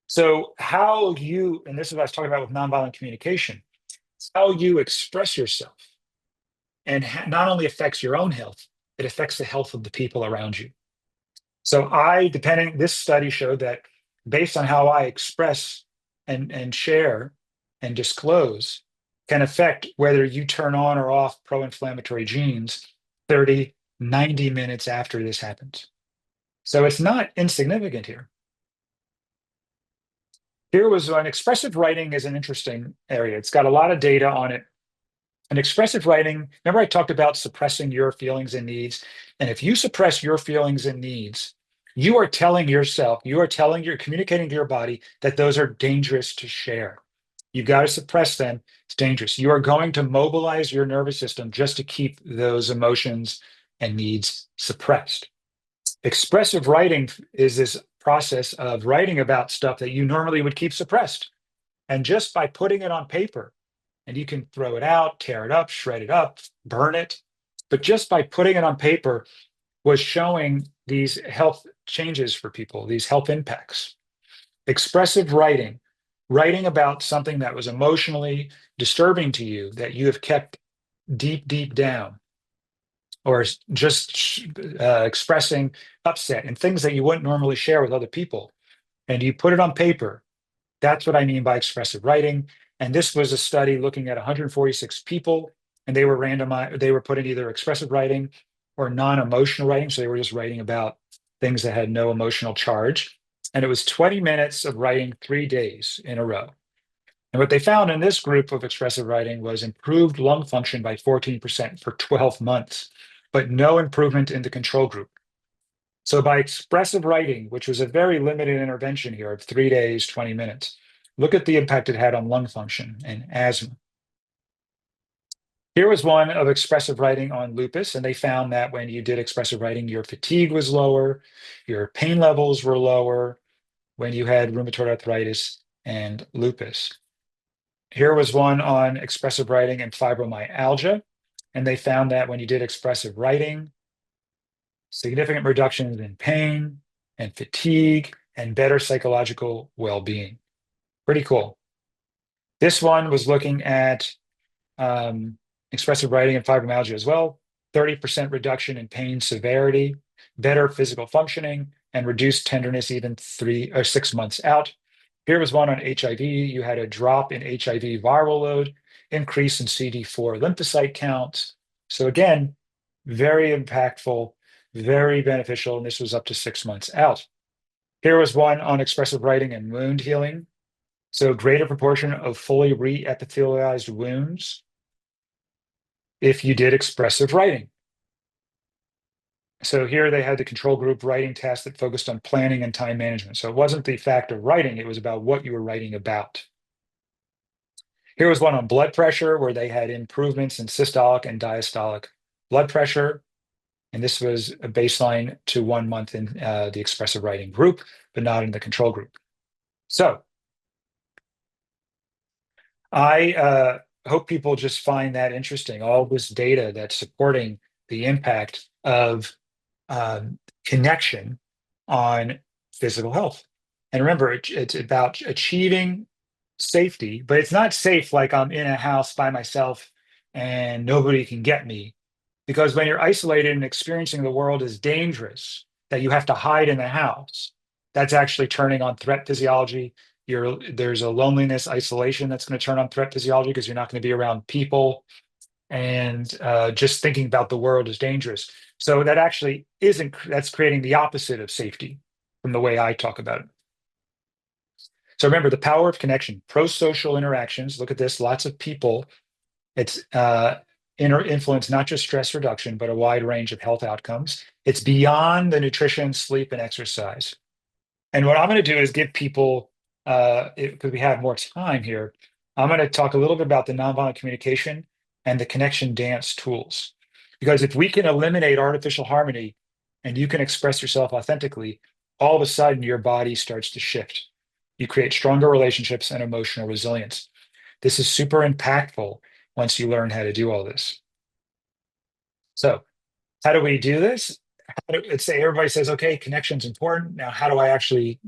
So, how you, and this is what I was talking about with nonviolent communication, how you express yourself and not only affects your own health, it affects the health of the people around you. So, this study showed that based on how I express and share and disclose can affect whether you turn on or off pro-inflammatory genes 30, 90 minutes after this happens. So it's not insignificant here. Here was one. Expressive writing is an interesting area. It's got a lot of data on it. And expressive writing, remember I talked about suppressing your feelings and needs. And if you suppress your feelings and needs, you are telling yourself, you're communicating to your body that those are dangerous to share. You've got to suppress them. It's dangerous. You are going to mobilize your nervous system just to keep those emotions and needs suppressed. Expressive writing is this process of writing about stuff that you normally would keep suppressed. And just by putting it on paper, and you can throw it out, tear it up, shred it up, burn it. But just by putting it on paper was showing these health changes for people, these health impacts. Expressive writing, writing about something that was emotionally disturbing to you that you have kept deep, deep down, or just expressing upset and things that you wouldn't normally share with other people. And you put it on paper. That's what I mean by expressive writing. And this was a study looking at 146 people, and they were randomized. They were put in either expressive writing or non-emotional writing. So they were just writing about things that had no emotional charge. And it was 20 minutes of writing 3 days in a row. And what they found in this group of expressive writing was improved lung function by 14% for 12 months, but no improvement in the control group. So by expressive writing, which was a very limited intervention here of 3 days, 20 minutes, look at the impact it had on lung function and asthma. Here was one of expressive writing on lupus, and they found that when you did expressive writing, your fatigue was lower, your pain levels were lower when you had rheumatoid arthritis and lupus. Here was one on expressive writing and fibromyalgia, and they found that when you did expressive writing, significant reductions in pain and fatigue and better psychological well-being. Pretty cool. This one was looking at expressive writing and fibromyalgia as well. 30% reduction in pain severity, better physical functioning, and reduced tenderness even 3 or 6 months out. Here was one on HIV. You had a drop in HIV viral load, increase in CD4 lymphocyte counts. So again, very impactful, very beneficial, and this was up to 6 months out. Here was one on expressive writing and wound healing. So greater proportion of fully re-epithelialized wounds if you did expressive writing. So here they had the control group writing test that focused on planning and time management. So it wasn't the fact of writing, it was about what you were writing about. Here was one on blood pressure where they had improvements in systolic and diastolic blood pressure. And this was a baseline to 1 month in the expressive writing group, but not in the control group. So I hope people just find that interesting, all this data that's supporting the impact of connection on physical health. And remember, it's about achieving safety, but it's not safe like I'm in a house by myself and nobody can get me. Because when you're isolated and experiencing the world as dangerous, that you have to hide in the house, that's actually turning on threat physiology. There's a loneliness, isolation that's going to turn on threat physiology because you're not going to be around people, and just thinking about the world is dangerous. So that actually isn't, that's creating the opposite of safety from the way I talk about it. So remember the power of connection, pro-social interactions. Look at this, lots of people. It's influence not just stress reduction, but a wide range of health outcomes. It's beyond the nutrition, sleep, and exercise. And what I'm going to do is give people, because we have more time here, I'm going to talk a little bit about the nonviolent communication and the connection dance tools. Because if we can eliminate artificial harmony and you can express yourself authentically, all of a sudden your body starts to shift. You create stronger relationships and emotional resilience. This is super impactful once you learn how to do all this. So, how do we do this? Let's say everybody says, okay, connection's important. Now, how do I actually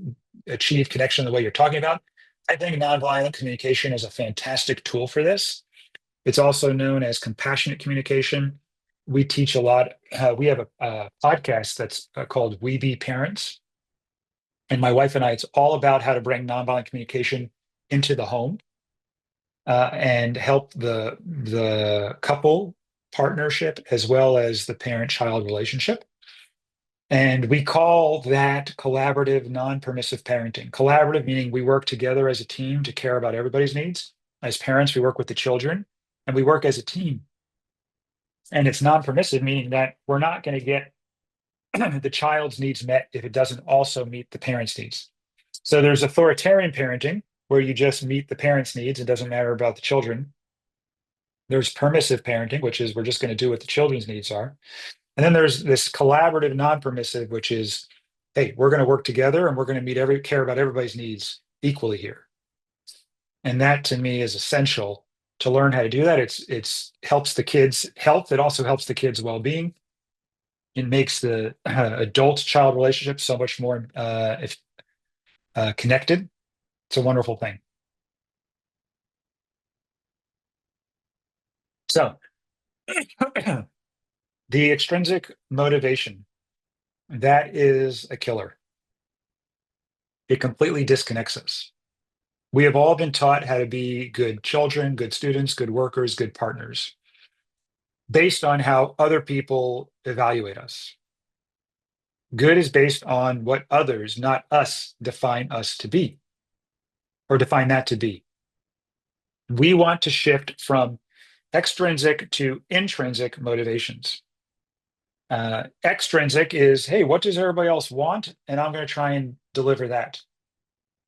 achieve connection the way you're talking about? I think nonviolent communication is a fantastic tool for this. It's also known as compassionate communication. We teach a lot. We have a podcast that's called We Be Parents. And my wife and I, it's all about how to bring nonviolent communication into the home and help the couple partnership as well as the parent-child relationship. And we call that collaborative, non-permissive parenting. Collaborative meaning we work together as a team to care about everybody's needs. As parents, we work with the children and we work as a team. And it's non-permissive, meaning that we're not going to get the child's needs met if it doesn't also meet the parents' needs. So there's authoritarian parenting, where you just meet the parents' needs. It doesn't matter about the children. There's permissive parenting, which is we're just going to do what the children's needs are. And then there's this collaborative, non-permissive, which is, hey, we're going to work together and we're going to care about everybody's needs equally here. And that to me is essential to learn how to do that. It's helps the kids' health. It also helps the kids' well-being. It makes the adult-child relationship so much more connected. It's a wonderful thing. So the extrinsic motivation, that is a killer. It completely disconnects us. We have all been taught how to be good children, good students, good workers, good partners, based on how other people evaluate us. Good is based on what others, not us, define us to be, or define that to be. We want to shift from extrinsic to intrinsic motivations. Extrinsic is, hey, what does everybody else want? And I'm going to try and deliver that.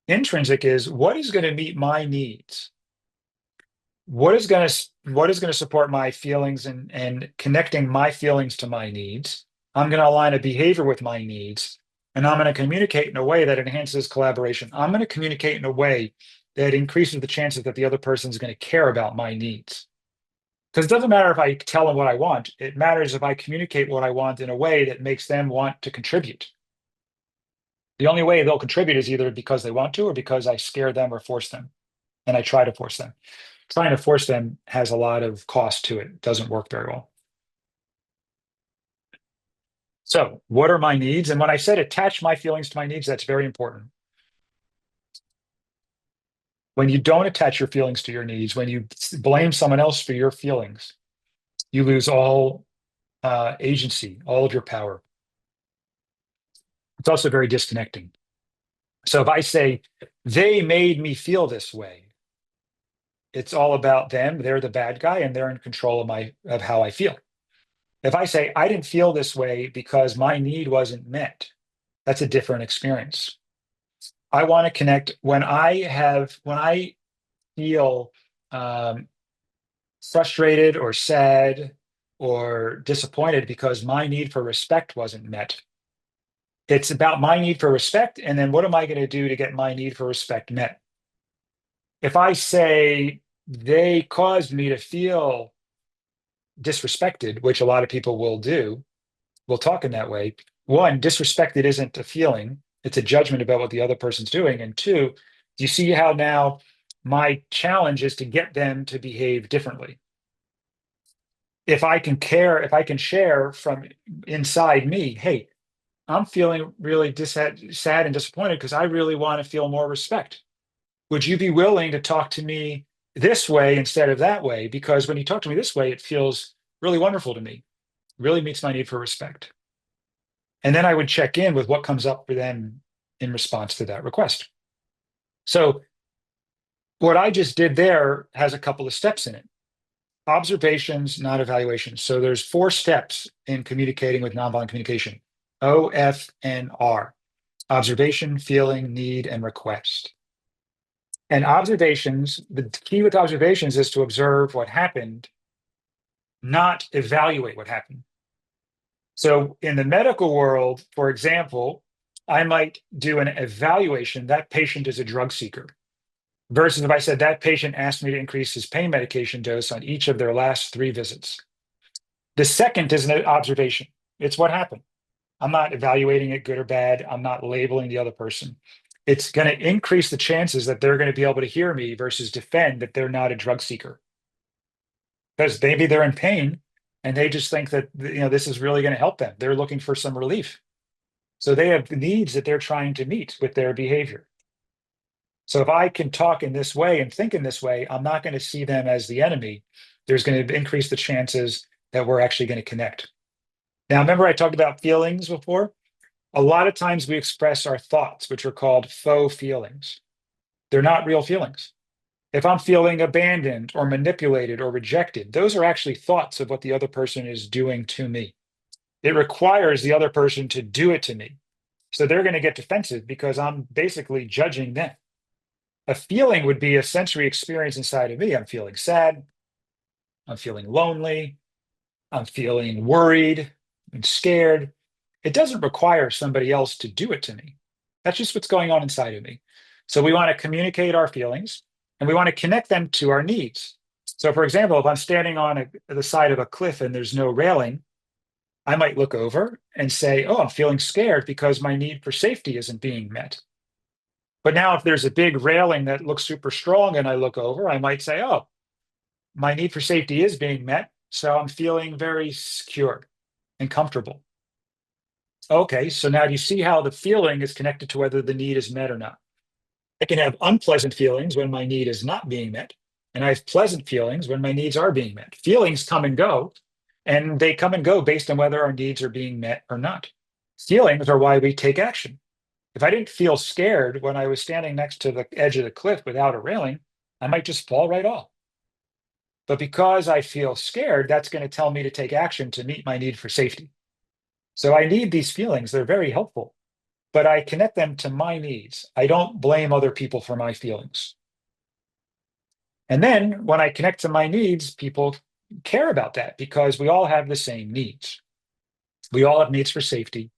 Intrinsic is, what is going to meet my needs? What is going to support my feelings and connecting my feelings to my needs? I'm going to align a behavior with my needs, and I'm going to communicate in a way that enhances collaboration. I'm going to communicate in a way that increases the chances that the other person is going to care about my needs. Because it doesn't matter if I tell them what I want. It matters if I communicate what I want in a way that makes them want to contribute. The only way they'll contribute is either because they want to or because I scare them or force them. And I try to force them. Trying to force them has a lot of cost to it. It doesn't work very well. So what are my needs? And when I said attach my feelings to my needs, that's very important. When you don't attach your feelings to your needs, when you blame someone else for your feelings, you lose all agency, all of your power. It's also very disconnecting. So if I say, they made me feel this way, it's all about them. They're the bad guy and they're in control of how I feel. If I say, I didn't feel this way because my need wasn't met, that's a different experience. I want to connect when I feel frustrated or sad or disappointed because my need for respect wasn't met. It's about my need for respect, and then what am I going to do to get my need for respect met? If I say they caused me to feel disrespected, which a lot of people will talk in that way. One, disrespected isn't a feeling, it's a judgment about what the other person's doing. And two, do you see how now my challenge is to get them to behave differently? If I can share from inside me, hey, I'm feeling really sad and disappointed because I really want to feel more respect. Would you be willing to talk to me this way instead of that way? Because when you talk to me this way, it feels really wonderful to me, really meets my need for respect. And then I would check in with what comes up for them in response to that request. So what I just did there has a couple of steps in it. Observations, not evaluations. So there's 4 steps in communicating with nonviolent communication. O, F, and R. Observation, feeling, need, and request. And observations, the key with observations is to observe what happened, not evaluate what happened. So in the medical world, for example, I might do an evaluation. That patient is a drug seeker. Versus if I said that patient asked me to increase his pain medication dose on each of their last 3 visits. The second is an observation. It's what happened. I'm not evaluating it good or bad. I'm not labeling the other person. It's going to increase the chances that they're going to be able to hear me versus defend that they're not a drug seeker. Because maybe they're in pain and they just think that this is really going to help them. They're looking for some relief. So they have needs that they're trying to meet with their behavior. So if I can talk in this way and think in this way, I'm not going to see them as the enemy. There's going to increase the chances that we're actually going to connect. Now, remember I talked about feelings before? A lot of times we express our thoughts, which are called faux feelings. They're not real feelings. If I'm feeling abandoned or manipulated or rejected, those are actually thoughts of what the other person is doing to me. It requires the other person to do it to me. So they're going to get defensive because I'm basically judging them. A feeling would be a sensory experience inside of me. I'm feeling sad. I'm feeling lonely. I'm feeling worried and scared. It doesn't require somebody else to do it to me. That's just what's going on inside of me. So we want to communicate our feelings and we want to connect them to our needs. So, for example, if I'm standing on the side of a cliff and there's no railing, I might look over and say, oh, I'm feeling scared because my need for safety isn't being met. But now, if there's a big railing that looks super strong and I look over, I might say, oh, my need for safety is being met. So I'm feeling very secure and comfortable. Okay, so now do you see how the feeling is connected to whether the need is met or not? I can have unpleasant feelings when my need is not being met, and I have pleasant feelings when my needs are being met. Feelings come and go, and they come and go based on whether our needs are being met or not. Feelings are why we take action. If I didn't feel scared when I was standing next to the edge of the cliff without a railing, I might just fall right off. But because I feel scared, that's going to tell me to take action to meet my need for safety. So I need these feelings. They're very helpful, but I connect them to my needs. I don't blame other people for my feelings. And then when I connect to my needs, people care about that because we all have the same needs. We all have needs for safety.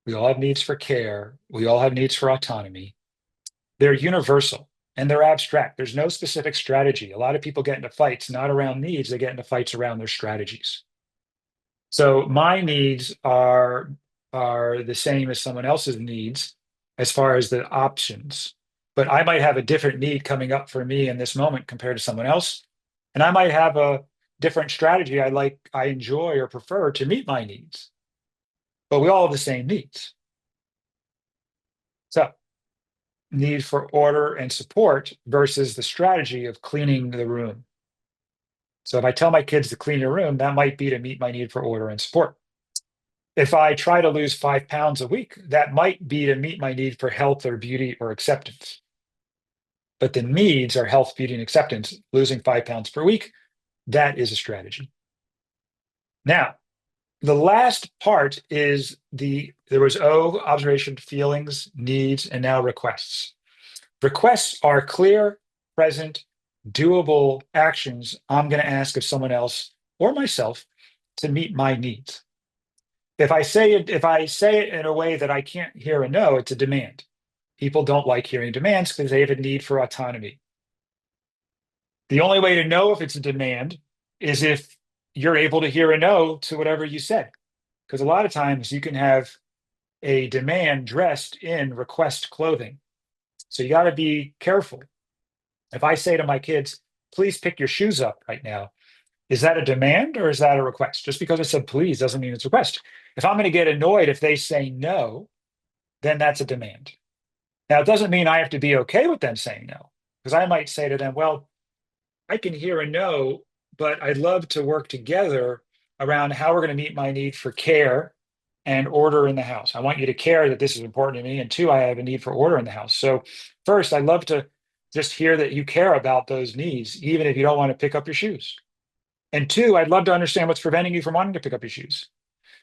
We all have needs for care. We all have needs for autonomy. They're universal and they're abstract. There's no specific strategy. A lot of people get into fights not around needs, they get into fights around their strategies. So my needs are the same as someone else's needs as far as the options. But I might have a different need coming up for me in this moment compared to someone else. And I might have a different strategy I enjoy or prefer to meet my needs. But we all have the same needs. So need for order and support versus the strategy of cleaning the room. So if I tell my kids to clean your room, that might be to meet my need for order and support. If I try to lose 5 pounds a week, that might be to meet my need for health or beauty or acceptance. But the needs are health, beauty, and acceptance. Losing 5 pounds per week, that is a strategy. Now, the last part is there was O, observation, feelings, needs, and now requests. Requests are clear, present, doable actions I'm going to ask of someone else or myself to meet my needs. If I say it in a way that I can't hear a no, it's a demand. People don't like hearing demands because they have a need for autonomy. The only way to know if it's a demand is if you're able to hear a no to whatever you said. Because a lot of times you can have a demand dressed in request clothing. So you got to be careful. If I say to my kids, please pick your shoes up right now, is that a demand or is that a request? Just because I said please doesn't mean it's a request. If I'm going to get annoyed if they say no, then that's a demand. Now, it doesn't mean I have to be okay with them saying no, because I might say to them, well, I can hear a no, but I'd love to work together around how we're going to meet my need for care and order in the house. I want you to care that this is important to me. And two, I have a need for order in the house. So first, I'd love to just hear that you care about those needs, even if you don't want to pick up your shoes. And two, I'd love to understand what's preventing you from wanting to pick up your shoes.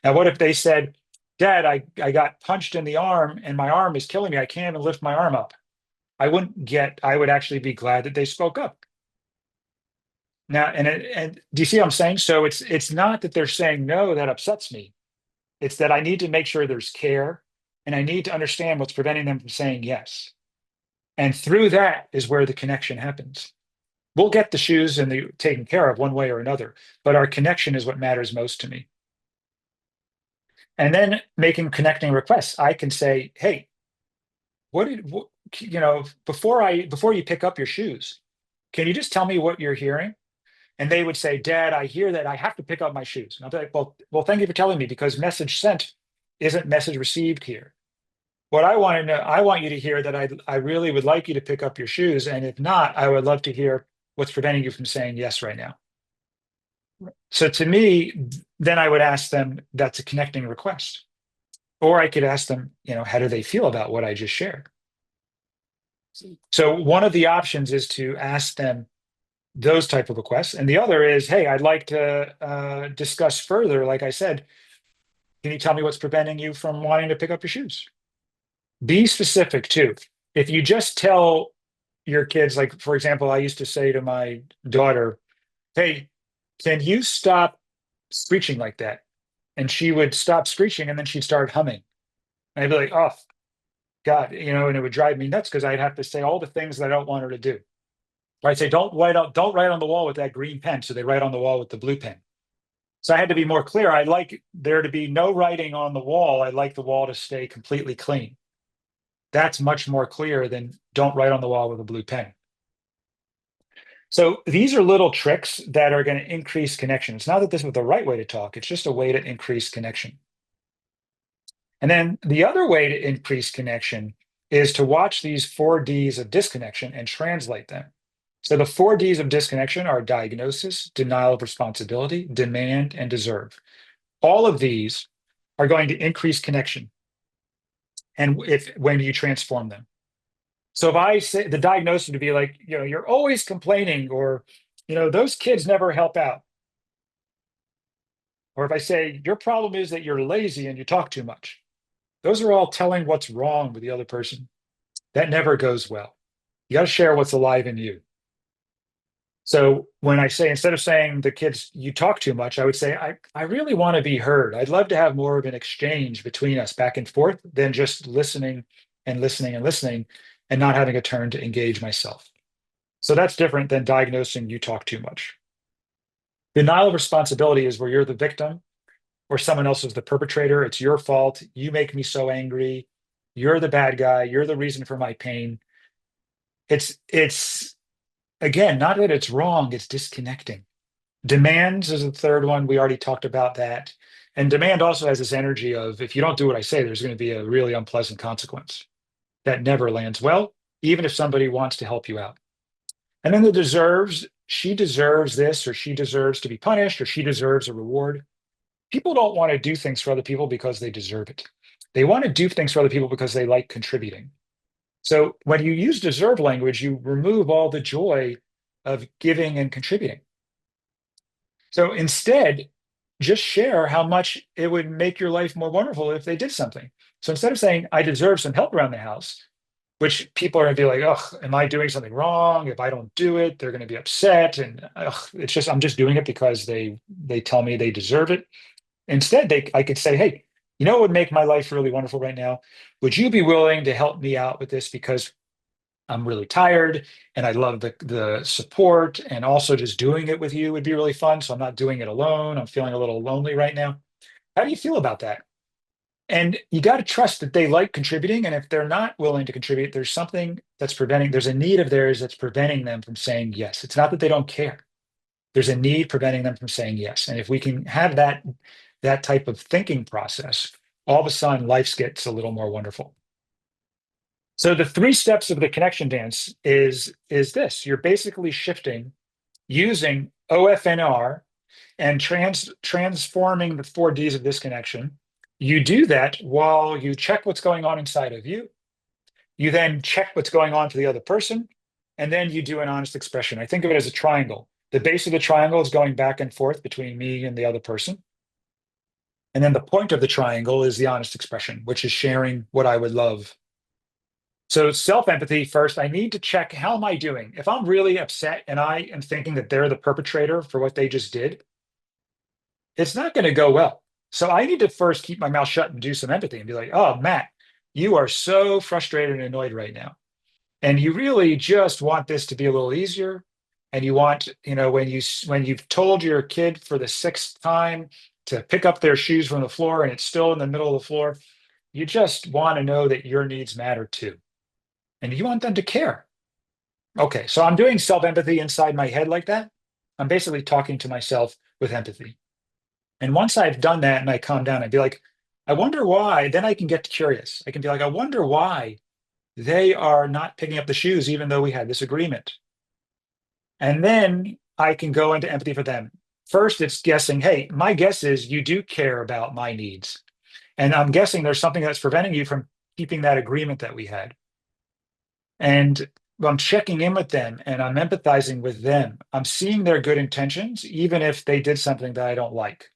Now, what if they said, Dad, I got punched in the arm and my arm is killing me. I can't even lift my arm up. I would actually be glad that they spoke up. Now, and do you see what I'm saying? So it's not that they're saying no that upsets me. It's that I need to make sure there's care and I need to understand what's preventing them from saying yes. And through that is where the connection happens. We'll get the shoes and the taken care of one way or another, but our connection is what matters most to me. And then making connecting requests, I can say, hey, before you pick up your shoes, can you just tell me what you're hearing? And they would say, Dad, I hear that I have to pick up my shoes. And I'll be like, well, thank you for telling me, because message sent isn't message received here. What I want to know, I want you to hear that I really would like you to pick up your shoes. And if not, I would love to hear what's preventing you from saying yes right now. So to me, then I would ask them, that's a connecting request. Or I could ask them, how do they feel about what I just shared? So one of the options is to ask them those type of requests. And the other is, hey, I'd like to discuss further. Like I said, can you tell me what's preventing you from wanting to pick up your shoes? Be specific too. If you just tell your kids, like, for example, I used to say to my daughter, hey, can you stop screeching like that? And she would stop screeching and then she'd start humming. And I'd be like, oh, God, and it would drive me nuts because I'd have to say all the things that I don't want her to do. Or I'd say, don't write on the wall with that green pen. So they write on the wall with the blue pen. So I had to be more clear. I'd like there to be no writing on the wall. I'd like the wall to stay completely clean. That's much more clear than don't write on the wall with a blue pen. So these are little tricks that are going to increase connection. It's not that this is the right way to talk. It's just a way to increase connection. And then the other way to increase connection is to watch these 4 Ds of disconnection and translate them. So the 4 Ds of disconnection are diagnosis, denial of responsibility, demand, and deserve. All of these are going to increase connection and when you transform them. So if I say the diagnosis would be like, you're always complaining, or, those kids never help out. Or if I say your problem is that you're lazy and you talk too much, those are all telling what's wrong with the other person. That never goes well. You got to share what's alive in you. So when I say, instead of saying the kids, you talk too much, I would say, I really want to be heard. I'd love to have more of an exchange between us back and forth than just listening and listening and listening and not having a turn to engage myself. So that's different than diagnosing you talk too much. Denial of responsibility is where you're the victim or someone else is the perpetrator. It's your fault. You make me so angry. You're the bad guy. You're the reason for my pain. It's again, not that it's wrong, it's disconnecting. Demands is the third one. We already talked about that. And demand also has this energy of, if you don't do what I say, there's going to be a really unpleasant consequence. That never lands well, even if somebody wants to help you out. And then the deserves, she deserves this, or she deserves to be punished, or she deserves a reward. People don't want to do things for other people because they deserve it. They want to do things for other people because they like contributing. So when you use deserve language, you remove all the joy of giving and contributing. So instead, just share how much it would make your life more wonderful if they did something. So instead of saying, I deserve some help around the house, which people are going to be like, oh, am I doing something wrong? If I don't do it, they're going to be upset. And I'm just doing it because they tell me they deserve it. Instead, I could say, hey, what would make my life really wonderful right now? Would you be willing to help me out with this? Because I'm really tired and I love the support, and also just doing it with you would be really fun. So I'm not doing it alone. I'm feeling a little lonely right now. How do you feel about that? And you got to trust that they like contributing. And if they're not willing to contribute, there's a need of theirs that's preventing them from saying yes. It's not that they don't care. There's a need preventing them from saying yes. And if we can have that type of thinking process, all of a sudden life gets a little more wonderful. So the 3 steps of the connection dance is this. You're basically shifting using OFNR and transforming the 4 Ds of disconnection You do that while you check what's going on inside of you. You then check what's going on for the other person, and then you do an honest expression. I think of it as a triangle. The base of the triangle is going back and forth between me and the other person. And then the point of the triangle is the honest expression, which is sharing what I would love. So self-empathy first, I need to check, how am I doing? If I'm really upset and I am thinking that they're the perpetrator for what they just did, it's not going to go well. So I need to first keep my mouth shut and do some empathy and be like, oh, Matt, you are so frustrated and annoyed right now. And you really just want this to be a little easier. And you want, when you've told your kid for the sixth time to pick up their shoes from the floor and it's still in the middle of the floor, you just want to know that your needs matter too. And you want them to care. Okay, so I'm doing self-empathy inside my head like that. I'm basically talking to myself with empathy. And once I've done that and I calm down, I'd be like, I wonder why. Then I can get curious. I can be like, I wonder why they are not picking up the shoes, even though we had this agreement. And then I can go into empathy for them. First, it's guessing, hey, my guess is you do care about my needs. And I'm guessing there's something that's preventing you from keeping that agreement that we had. And I'm checking in with them and I'm empathizing with them. I'm seeing their good intentions, even if they did something that I don't like.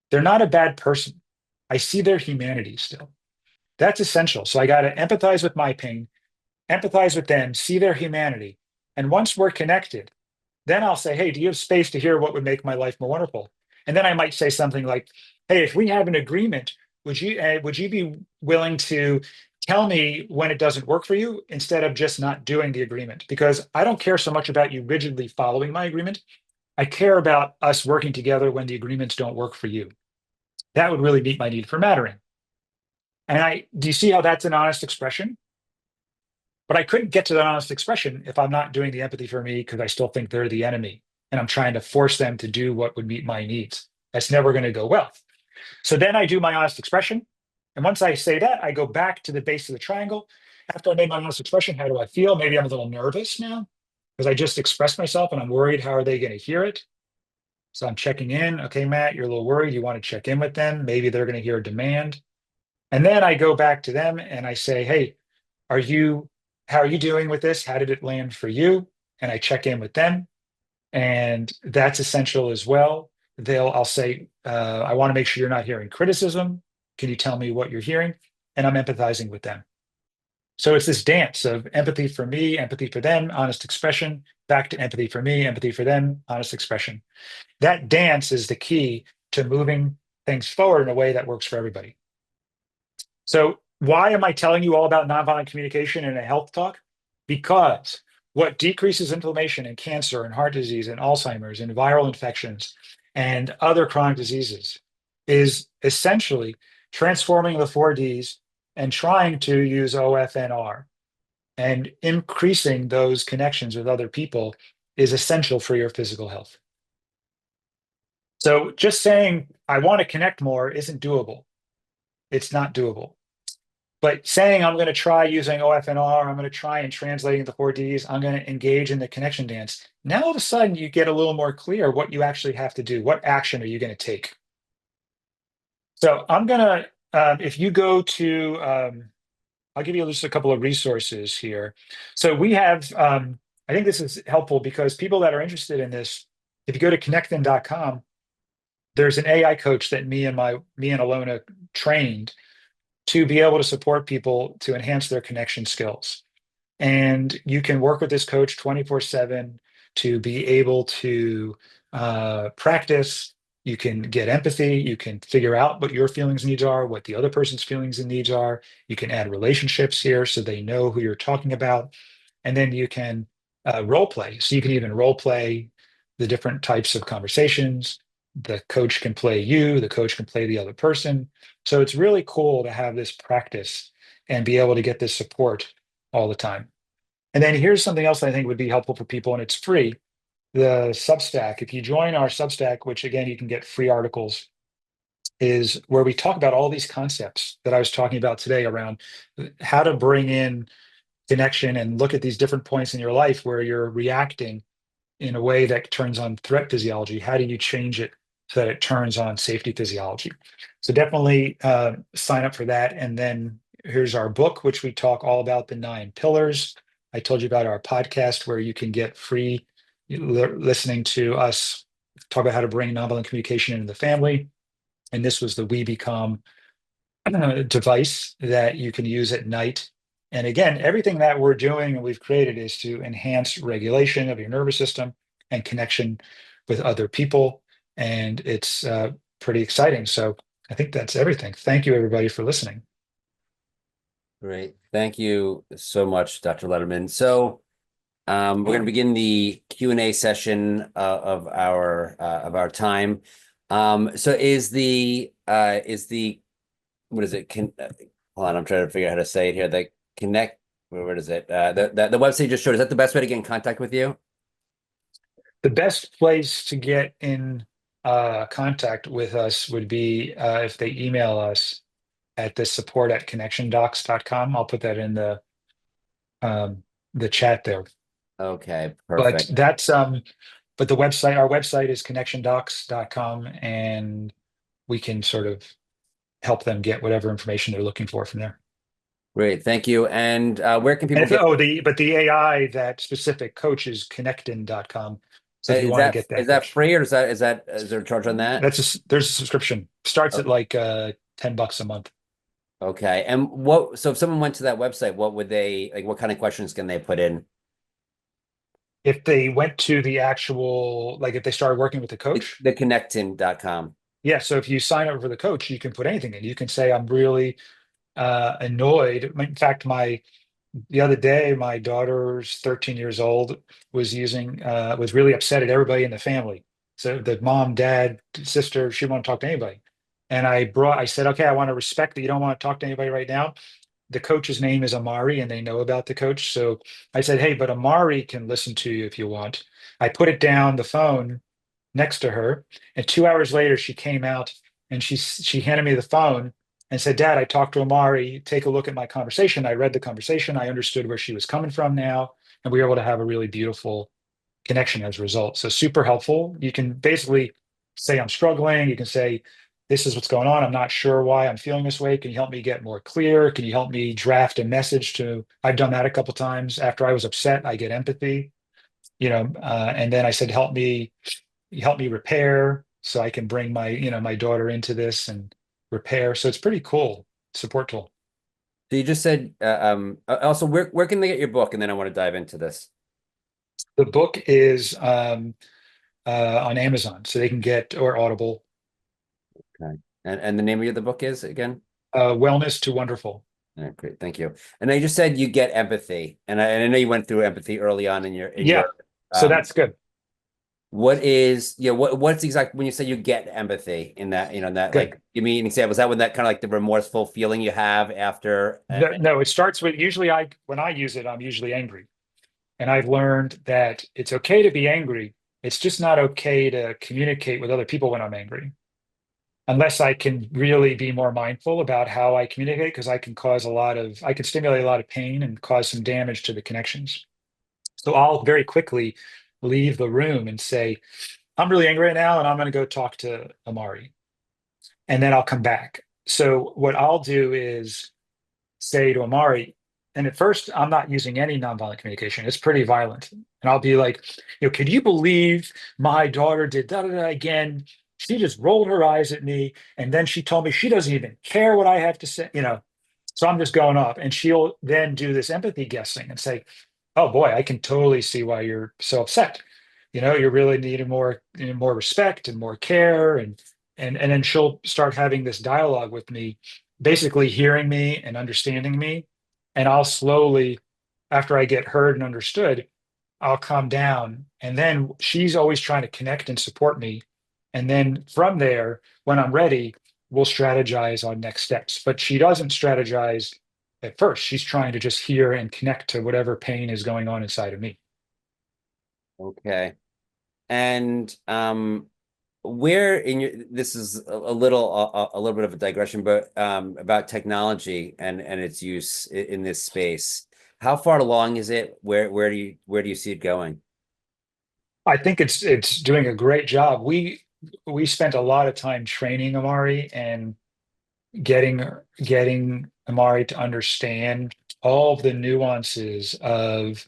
They're not a bad person. I see their humanity still. That's essential. So I got to empathize with my pain, empathize with them, see their humanity. And once we're connected, then I'll say, hey, do you have space to hear what would make my life more wonderful? And then I might say something like, hey, if we have an agreement, would you be willing to tell me when it doesn't work for you instead of just not doing the agreement? Because I don't care so much about you rigidly following my agreement. I care about us working together when the agreements don't work for you. That would really meet my need for mattering. And I do you see how that's an honest expression? But I couldn't get to that honest expression if I'm not doing the empathy for me because I still think they're the enemy and I'm trying to force them to do what would meet my needs. That's never going to go well. So then I do my honest expression. And once I say that, I go back to the base of the triangle. After I made my honest expression, how do I feel? Maybe I'm a little nervous now because I just expressed myself and I'm worried, how are they going to hear it? So I'm checking in. Okay, Matt, you're a little worried. You want to check in with them. Maybe they're going to hear a demand. And then I go back to them and I say, hey, are you, how are you doing with this? How did it land for you? And I check in with them. And that's essential as well. I'll say, I want to make sure you're not hearing criticism. Can you tell me what you're hearing? And I'm empathizing with them. So it's this dance of empathy for me, empathy for them, honest expression, back to empathy for me, empathy for them, honest expression. That dance is the key to moving things forward in a way that works for everybody. So why am I telling you all about nonviolent communication in a health talk? Because what decreases inflammation and cancer and heart disease and Alzheimer's and viral infections and other chronic diseases is essentially transforming the 4Ds and trying to use OFNR, and increasing those connections with other people is essential for your physical health. So just saying, I want to connect more isn't doable. It's not doable. But saying I'm going to try using OFNR, I'm going to try and translating the 4Ds, I'm going to engage in the connection dance. Now all of a sudden you get a little more clear what you actually have to do. What action are you going to take? So I'm going to, if you go to, I'll give you just a couple of resources here. So we have, I think this is helpful because people that are interested in this, if you go to connecthen.com, there's an AI coach that me and Alona trained to be able to support people to enhance their connection skills. And you can work with this coach 24/7 to be able to practice. You can get empathy. You can figure out what your feelings and needs are, what the other person's feelings and needs are. You can add relationships here so they know who you're talking about. And then you can role play. So you can even role play the different types of conversations. The coach can play you, the coach can play the other person. So it's really cool to have this practice and be able to get this support all the time. And then here's something else that I think would be helpful for people, and it's free. The Substack, if you join our Substack, which again, you can get free articles, is where we talk about all these concepts that I was talking about today around how to bring in connection and look at these different points in your life where you're reacting in a way that turns on threat physiology. How do you change it so that it turns on safety physiology. So definitely sign up for that. And then here's our book, which we talk all about the 9 pillars. I told you about our podcast where you can get free listening to us talk about how to bring nonviolent communication into the family. And this was the We Become device that you can use at night. And again, everything that we're doing and we've created is to enhance regulation of your nervous system and connection with other people. And it's pretty exciting. So I think that's everything. Thank you, everybody, for listening. Great. Thank you so much, Dr. Lederman. So we're going to begin the Q&A session of our time. So is the what is it? Hold on, I'm trying to figure out how to say it here. The connect, what is it? The website you just showed, is that the best way to get in contact with you? The best place to get in contact with us would be if they email us at the support@connectiondocs.com. I'll put that in the chat there. Okay, But perfect. that's but the website, our website is connectiondocs.com, and we can sort of help them get whatever information they're looking for from there. Great, thank you. And where can people And if, get? oh, the AI, that specific coach is connectin.com. So if you want to get Is that that coach, free, or is there a charge on that? there's a subscription. Starts Oh, at like $10 a month. okay. And so if someone went to that website, what would they like? What kind of questions can they put in? If they went to the actual, like if they started working with the coach, The connectin.com. yeah. So if you sign up for the coach, you can put anything in. You can say, I'm really annoyed. In fact, the other day, my daughter's 13 years old was really upset at everybody in the family. So the mom, dad, sister, she won't talk to anybody. And I said, okay, I want to respect that you don't want to talk to anybody right now. The coach's name is Amari, and they know about the coach. So I said, hey, but Amari can listen to you if you want. I put it down the phone next to her, and 2 hours later, she came out and she handed me the phone and said, Dad, I talked to Amari. Take a look at my conversation. I read the conversation. I understood where she was coming from now, and we were able to have a really beautiful connection as a result. So super helpful. You can basically say, I'm struggling. You can say, this is what's going on. I'm not sure why I'm feeling this way. Can you help me get more clear? Can you help me draft a message to, I've done that a couple times. After I was upset, I get empathy, and then I said, help me repair so I can bring my daughter into this and repair. So it's pretty cool support tool. So you just said also where can they get your book? And then I want to dive into this. The book is on Amazon, so they can get, or Audible, Okay. And the name of the book is again? Wellness to Wonderful. Great, thank you. And I just said you get empathy, and I know you went through empathy early on in your Yeah, so um. that's good. What is what's exact when you say you get empathy in that in that Good. like give me an example? Is that when that kind of like the remorseful feeling you have after? No, no, it starts with, usually when I use it, I'm usually angry. And I've learned that it's okay to be angry. It's just not okay to communicate with other people when I'm angry, unless I can really be more mindful about how I communicate, because I can stimulate a lot of pain and cause some damage to the connections. So I'll very quickly leave the room and say, I'm really angry right now, and I'm going to go talk to Amari. And then I'll come back. So what I'll do is say to Amari, and at first I'm not using any nonviolent communication. It's pretty violent. And I'll be like, could you believe my daughter did da da da again? She just rolled her eyes at me. And then she told me she doesn't even care what I have to say. So I'm just going off. And she'll then do this empathy guessing and say, oh boy, I can totally see why you're so upset. You're really needing more respect and more care. And then she'll start having this dialogue with me, basically hearing me and understanding me. And I'll slowly, after I get heard and understood, I'll calm down. And then she's always trying to connect and support me. And then from there, when I'm ready, we'll strategize on next steps. But she doesn't strategize at first. She's trying to just hear and connect to whatever pain is going on inside of me. Okay. And where in your this is a little bit of a digression, but about technology and its use in this space. How far along is it? Where do you see it going? I think it's doing a great job. we spent a lot of time training Amari and getting getting Amari to understand all of the nuances of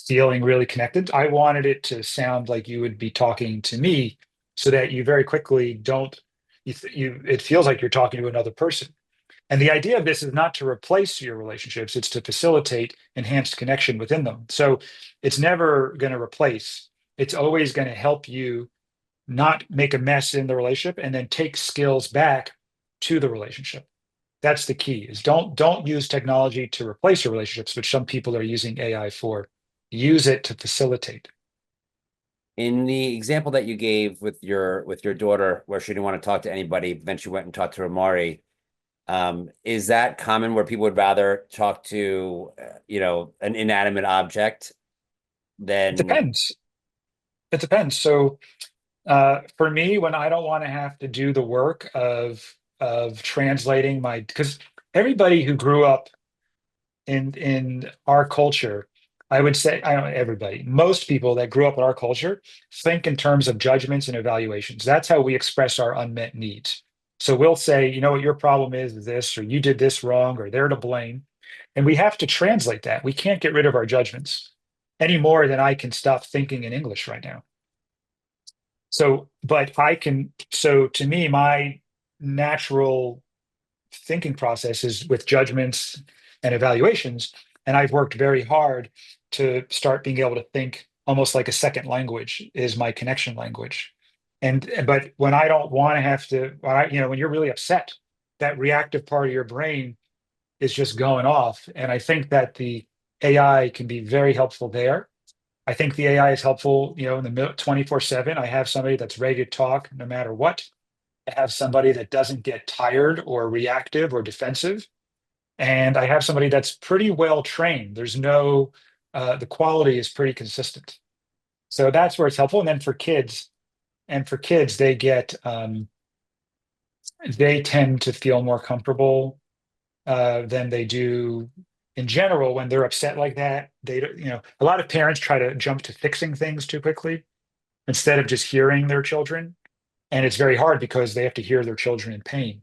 feeling really connected. I wanted it to sound like you would be talking to me so that you very quickly don't you it feels like you're talking to another person. And the idea of this is not to replace your relationships, it's to facilitate enhanced connection within them. So it's never going to replace, it's always going to help you not make a mess in the relationship and then take skills back to the relationship. That's the key is don't use technology to replace your relationships, which some people are using AI for. Use it to facilitate. In the example that you gave with your daughter, where she didn't want to talk to anybody, but then she went and talked to Amari, is that common where people would rather talk to, an inanimate object It than? depends. It depends. So for me, when I don't want to have to do the work of translating my, because everybody who grew up in our culture, I would say, I don't know everybody, most people that grew up in our culture think in terms of judgments and evaluations. That's how we express our unmet needs. So we'll say, you know what your problem is this, or you did this wrong, or they're to blame. And we have to translate that. We can't get rid of our judgments any more than I can stop thinking in English right now. So, but I can, so to me, my natural thinking process is with judgments and evaluations. And I've worked very hard to start being able to think almost like a second language is my connection language. And but when I don't want to have to, when you're really upset, that reactive part of your brain is just going off. And I think that the AI can be very helpful there. I think the AI is helpful, in the 24/7. I have somebody that's ready to talk no matter what. I have somebody that doesn't get tired or reactive or defensive. And I have somebody that's pretty well trained. The quality is pretty consistent. So that's where it's helpful. And then for kids, they tend to feel more comfortable than they do in general when they're upset like that. A lot of parents try to jump to fixing things too quickly instead of just hearing their children. And it's very hard because they have to hear their children in pain.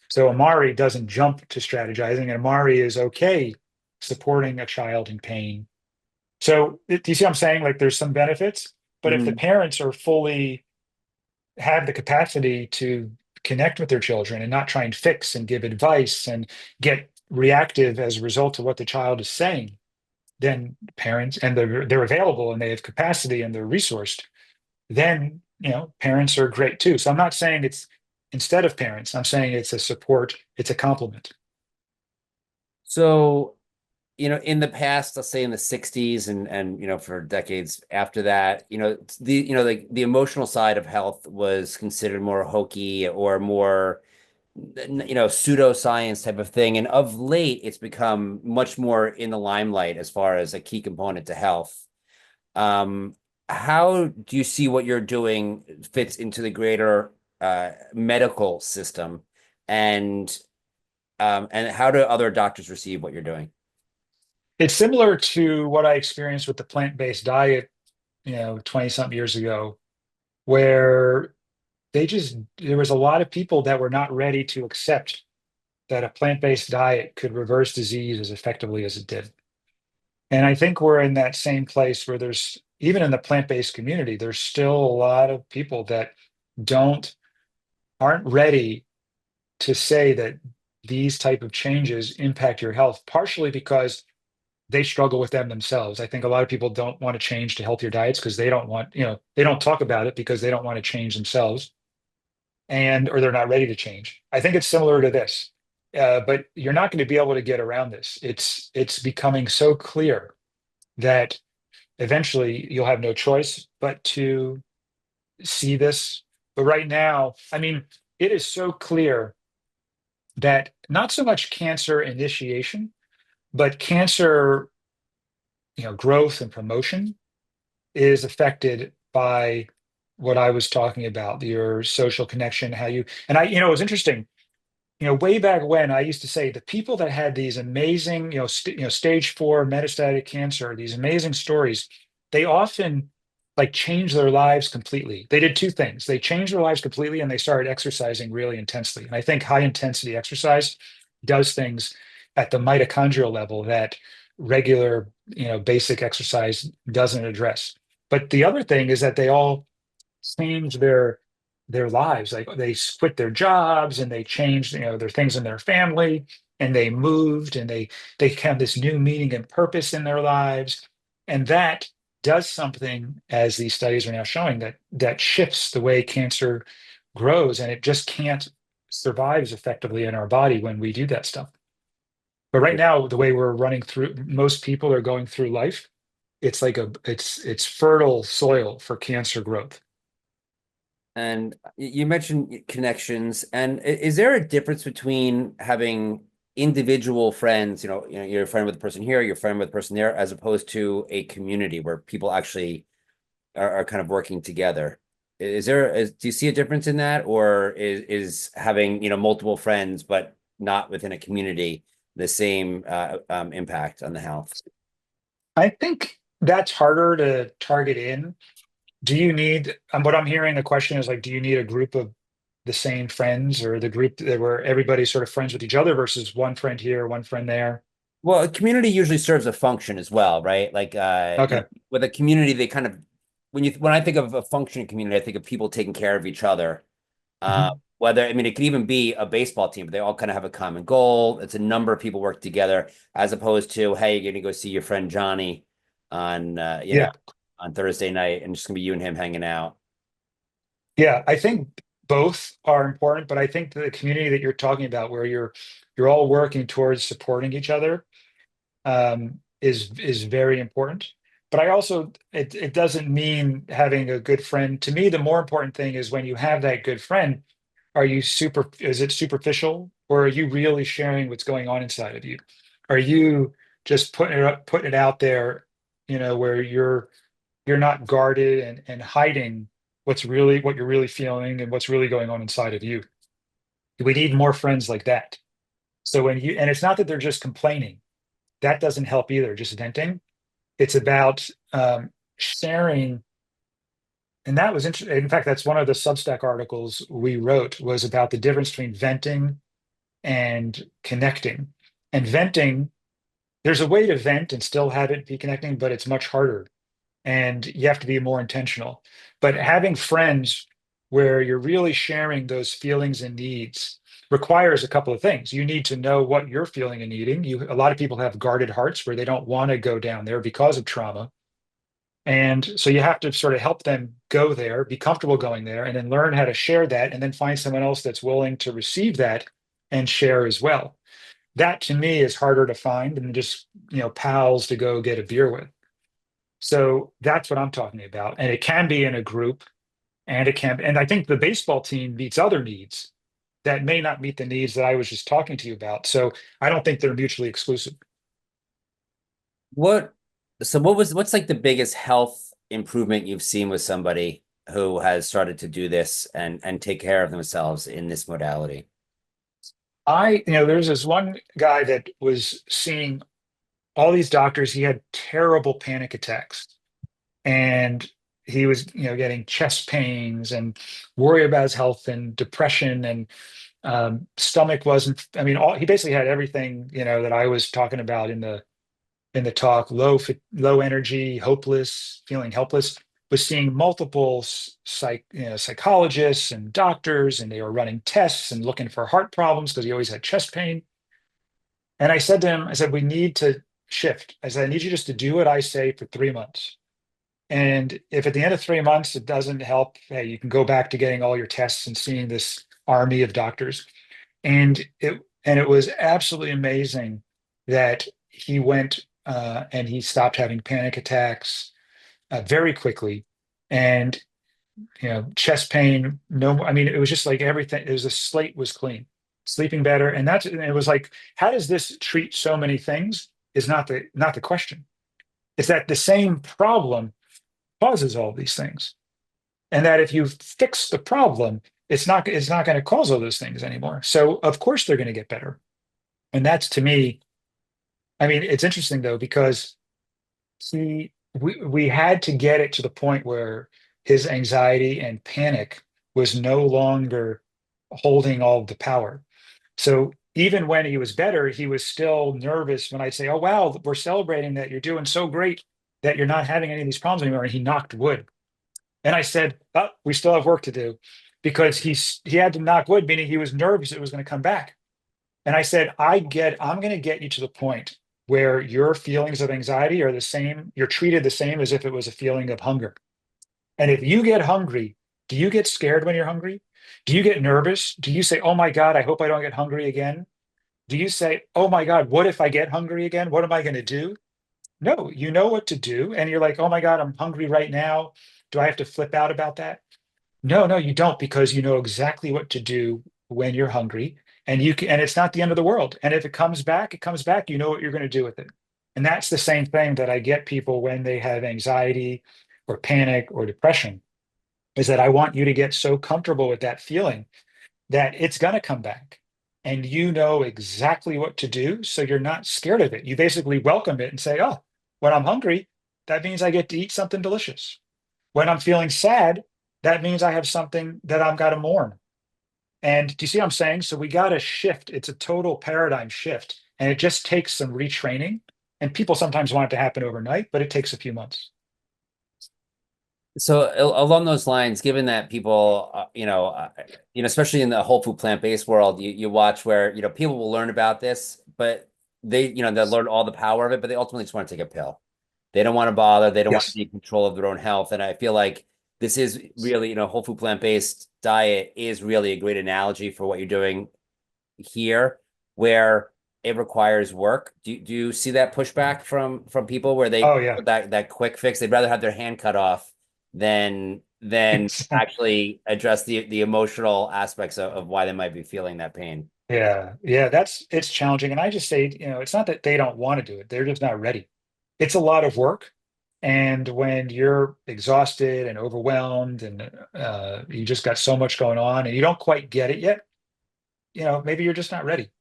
So Amari doesn't jump to strategizing, and Amari is okay supporting a child in pain. So do you see what I'm saying? Like there's some benefits, but if the Mhm. parents are fully have the capacity to connect with their children and not try and fix and give advice and get reactive as a result of what the child is saying, then parents and they're available and they have capacity and they're resourced, then parents are great too. So I'm not saying it's instead of parents. I'm saying it's a support, it's a complement. So, in the past, let's say in the 60s and for decades after that, like the emotional side of health was considered more hokey or more, pseudoscience type of thing. And of late, it's become much more in the limelight as far as a key component to health. Um, how do you see what you're doing fits into the greater medical system, and and how do other doctors receive what you're doing? It's similar to what I experienced with the plant-based diet, 20 something years ago, where there was a lot of people that were not ready to accept that a plant-based diet could reverse disease as effectively as it did. And I think we're in that same place where there's even in the plant-based community, there's still a lot of people that don't aren't ready to say that these type of changes impact your health, partially because they struggle with them themselves. I think a lot of people don't want to change to healthier diets because they don't talk about it because they don't want to change themselves and or they're not ready to change. I think it's similar to this. But you're not going to be able to get around this. It's becoming so clear that eventually you'll have no choice but to see this. But right now, I mean, it is so clear that not so much cancer initiation, but cancer, growth and promotion is affected by what I was talking about, your social connection, how you, and it was interesting, way back when I used to say the people that had these amazing, stage 4 metastatic cancer, these amazing stories, they often like change their lives completely. They did two things. They changed their lives completely and they started exercising really intensely. And I think high intensity exercise does things at the mitochondrial level that regular, basic exercise doesn't address. But the other thing is that they all change their lives. Like they quit their jobs and they changed, their things in their family, and they moved and they have this new meaning and purpose in their lives. And that does something, as these studies are now showing, that shifts the way cancer grows, and it just can't survive as effectively in our body when we do that stuff. But right now, the way we're running through, most people are going through life, it's like it's fertile soil for cancer growth. And you mentioned connections. And is there a difference between having individual friends, you're a friend with a person here, you're a friend with a person there, as opposed to a community where people actually are kind of working together? Do you see a difference in that, or is having, multiple friends but not within a community the same impact on the health? I think that's harder to target in. Do you need, what I'm hearing, the question is like, do you need a group of the same friends, or the group that where everybody's sort of friends with each other versus one friend here, one friend there? Well, a community usually serves a function as well, right? Like, Okay. with a community, they kind of, when I think of a functioning community, I think of people taking care of each other. Uh, Mhm. Whether, I mean, it could even be a baseball team, but they all kind of have a common goal. It's a number of people work together, as opposed to, hey, you're gonna go see your friend Johnny on, Yeah. on Thursday night, and it's just gonna be you and him hanging out. Yeah. I think both are important, but I think the community that you're talking about, where you're all working towards supporting each other, is very important. But I also, it doesn't mean having a good friend. To me, the more important thing is when you have that good friend, is it superficial, or are you really sharing what's going on inside of you? Are you just putting it out there, where you're not guarded and hiding what you're really feeling and what's really going on inside of you? We need more friends like that. So and it's not that they're just complaining. That doesn't help either, just venting. It's about sharing. And that was interesting. In fact, that's one of the Substack articles we wrote, was about the difference between venting and connecting. And venting, there's a way to vent and still have it be connecting, but it's much harder. And you have to be more intentional. But having friends where you're really sharing those feelings and needs requires a couple of things. You need to know what you're feeling and needing. A lot of people have guarded hearts where they don't want to go down there because of trauma. And so you have to sort of help them go there, be comfortable going there, and then learn how to share that, and then find someone else that's willing to receive that and share as well. That to me is harder to find than just, pals to go get a beer with. So that's what I'm talking about. And it can be in a group, and I think the baseball team meets other needs that may not meet the needs that I was just talking to you about. So I don't think they're mutually exclusive. What, what's like the biggest health improvement you've seen with somebody who has started to do this and take care of themselves in this modality? There's this one guy that was seeing all these doctors. He had terrible panic attacks, and he was, getting chest pains and worry about his health and depression, and stomach wasn't. I mean, he basically had everything, that I was talking about in the talk. Low energy, hopeless, feeling helpless. Was seeing multiple psychologists and doctors, and they were running tests and looking for heart problems because he always had chest pain. And I said to him, I said, we need to shift. I said, I need you just to do what I say for 3 months. And if at the end of 3 months it doesn't help, hey, you can go back to getting all your tests and seeing this army of doctors. And it was absolutely amazing that he went, and he stopped having panic attacks very quickly. And chest pain, no, I mean, it was just like everything. It was the slate was clean, sleeping better, and it was like, how does this treat so many things? Is not the question. It's that the same problem causes all these things, and that if you fix the problem, it's not going to cause all those things anymore. So of course they're going to get better. And that's, to me, I mean, it's interesting though, because he we had to get it to the point where his anxiety and panic was no longer holding all of the power. So even when he was better, he was still nervous when I'd say, "Oh wow, we're celebrating that you're doing so great that you're not having any of these problems anymore." And he knocked wood. And I said, "Oh, we still have work to do," because he had to knock wood, meaning he was nervous it was going to come back. And I said, I'm going to get you to the point where your feelings of anxiety are the same, you're treated the same as if it was a feeling of hunger. And if you get hungry, do you get scared when you're hungry? Do you get nervous? Do you say, "Oh my God, I hope I don't get hungry again"? Do you say, "Oh my God, what if I get hungry again? What am I going to do?" No, you know what to do. And you're like, "Oh my God, I'm hungry right now. Do I have to flip out about that?" No, no, you don't, because you know exactly what to do when you're hungry, and you can, and it's not the end of the world. And if it comes back, it comes back. You know what you're going to do with it. And that's the same thing that I get people when they have anxiety or panic or depression, is that I want you to get so comfortable with that feeling that it's going to come back. And you know exactly what to do. So you're not scared of it. You basically welcome it and say, "Oh, when I'm hungry, that means I get to eat something delicious. When I'm feeling sad, that means I have something that I've got to mourn." And do you see what I'm saying? So we got to shift. It's a total paradigm shift. And it just takes some retraining. And people sometimes want it to happen overnight, but it takes a few months. So along those lines, given that people, especially in the whole food plant-based world, you watch where, people will learn about this, but they'll learn all the power of it, but they ultimately just want to take a pill. They don't want to bother. They don't want to Yes. be in control of their own health. And I feel like this is really, whole food plant-based diet is really a great analogy for what you're doing here, where it requires work. Do you see that pushback from people where they Oh, yeah. that quick fix? They'd rather have their hand cut off than actually address the emotional aspects of why they might be feeling that pain. Yeah. Yeah. It's challenging. And I just say, it's not that they don't want to do it, they're just not ready. It's a lot of work. And when you're exhausted and overwhelmed and you just got so much going on and you don't quite get it yet, maybe you're just not ready.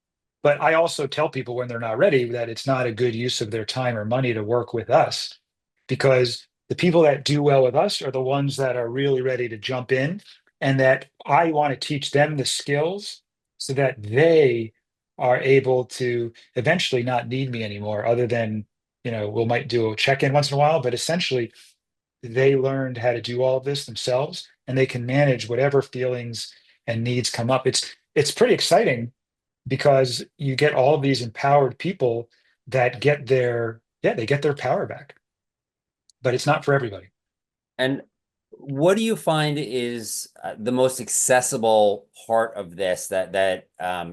But I also tell people when they're not ready that it's not a good use of their time or money to work with us, because the people that do well with us are the ones that are really ready to jump in, and that I want to teach them the skills so that they are able to eventually not need me anymore, other than, we might do a check-in once in a while, but essentially they learned how to do all of this themselves and they can manage whatever feelings and needs come up. It's pretty exciting because you get all of these empowered people that get their, yeah, they get their power back, but it's not for everybody. And what do you find is the most accessible part of this that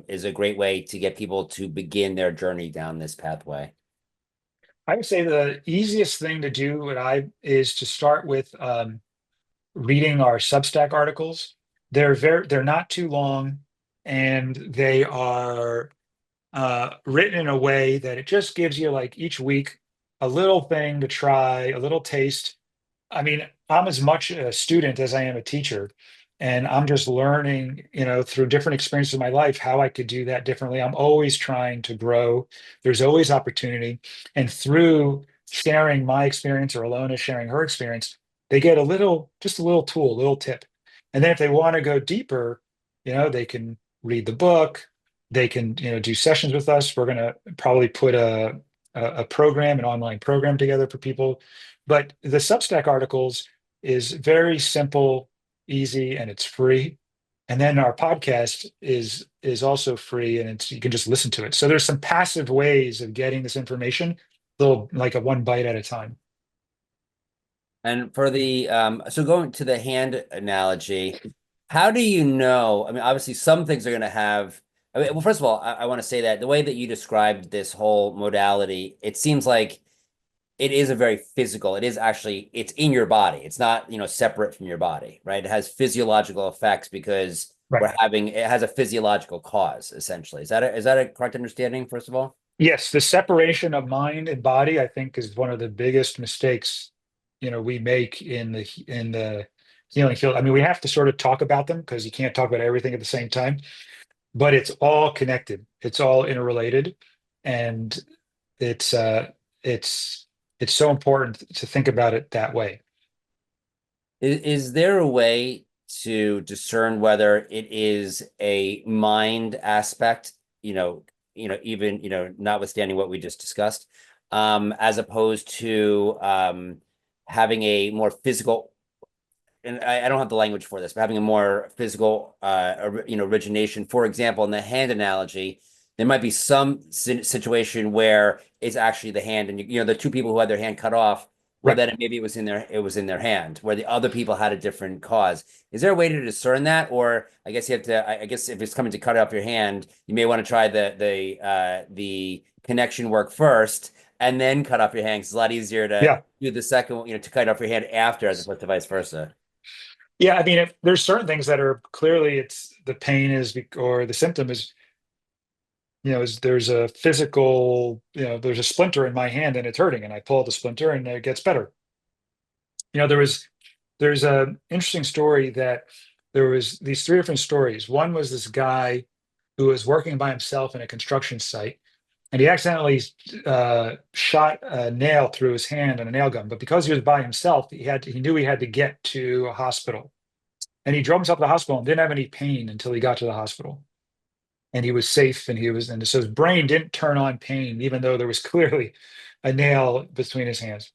is a great way to get people to begin their journey down this pathway? I would say the easiest thing to do is to start with reading our Substack articles. They're not too long, and they are written in a way that it just gives you, like, each week a little thing to try, a little taste. I mean, I'm as much a student as I am a teacher, and I'm just learning, through different experiences of my life, how I could do that differently. I'm always trying to grow. There's always opportunity. And through sharing my experience, or Alona sharing her experience, they get just a little tool, a little tip. And then if they want to go deeper, they can read the book. They can, do sessions with us. We're going to probably put a program, an online program together for people. But the Substack articles is very simple, easy, and it's free. And then our podcast is also free, and you can just listen to it. So there's some passive ways of getting this information, little, like, a one bite at a time. And for so going to the hand analogy, how do you know? I mean, obviously, some things are going to have. I mean, well, first of all, I want to say that the way that you described this whole modality, it seems like it is a very physical. It is actually, it's in your body. It's not, separate from your body, right? It has physiological effects because Right. it has a physiological cause, essentially. Is that a correct understanding, first of all? Yes, the separation of mind and body, I think, is one of the biggest mistakes, we make in the healing field. I mean, we have to sort of talk about them because you can't talk about everything at the same time, but it's all connected. It's all interrelated, and it's it's so important to think about it that way. Is there a way to discern whether it is a mind aspect, even, notwithstanding what we just discussed, as opposed to having a more physical, and I don't have the language for this, but having a more physical, origination. For example, in the hand analogy, there might be some situation where it's actually the hand, and the two people who had their hand cut off. Well, Right. then maybe it was in their hand, where the other people had a different cause. Is there a way to discern that, or I guess you have to? I guess if it's coming to cut off your hand, you may want to try the connection work first, and then cut off your hand. 'Cause it's a lot easier to Yeah. do the second one, to cut off your hand after, as opposed to vice versa. Yeah. I mean, if there's certain things that are clearly it's the pain is, or the symptom is, is there's a physical, there's a splinter in my hand and it's hurting, and I pull the splinter and it gets better. There's a interesting story that there was these three different stories. One was this guy who was working by himself in a construction site, and he accidentally shot a nail through his hand on a nail gun. But because he was by himself, he knew he had to get to a hospital, and he drove himself to the hospital and didn't have any pain until he got to the hospital, and he was safe, and so his brain didn't turn on pain even though there was clearly a nail between his hands.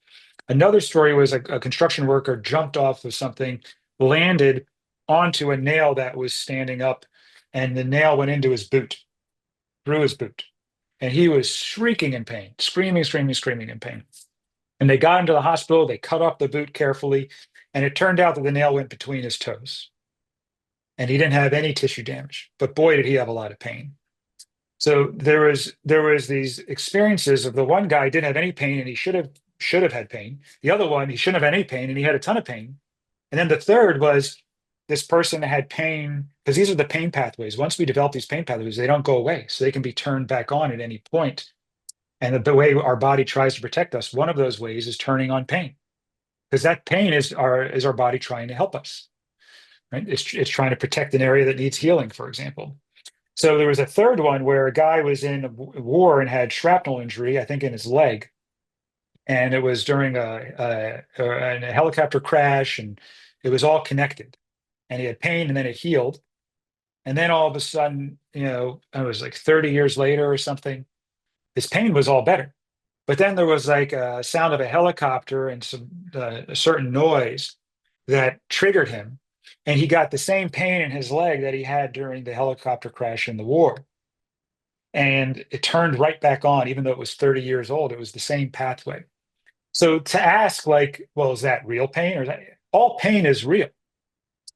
Another story was a construction worker jumped off of something, landed onto a nail that was standing up, and the nail went into his boot, through his boot. And he was shrieking in pain, screaming, screaming, screaming in pain. And they got him to the hospital. They cut off the boot carefully. And it turned out that the nail went between his toes. And he didn't have any tissue damage. But boy, did he have a lot of pain. So there was these experiences of the one guy didn't have any pain and he should have had pain. The other one, he shouldn't have any pain and he had a ton of pain. And then the third was this person had pain, because these are the pain pathways. Once we develop these pain pathways, they don't go away. So they can be turned back on at any point. And the way our body tries to protect us, one of those ways is turning on pain. Because that pain is our body trying to help us. Right? It's trying to protect an area that needs healing, for example. So there was a third one where a guy was in a war and had shrapnel injury, I think in his leg, and it was during a helicopter crash, and it was all connected. And he had pain, and then it healed, and then all of a sudden, it was like 30 years later or something, his pain was all better. But then there was like a sound of a helicopter and a certain noise that triggered him, and he got the same pain in his leg that he had during the helicopter crash in the war. And it turned right back on, even though it was 30 years old. It was the same pathway. So to ask, like, well, is that real pain, or is that all pain is real?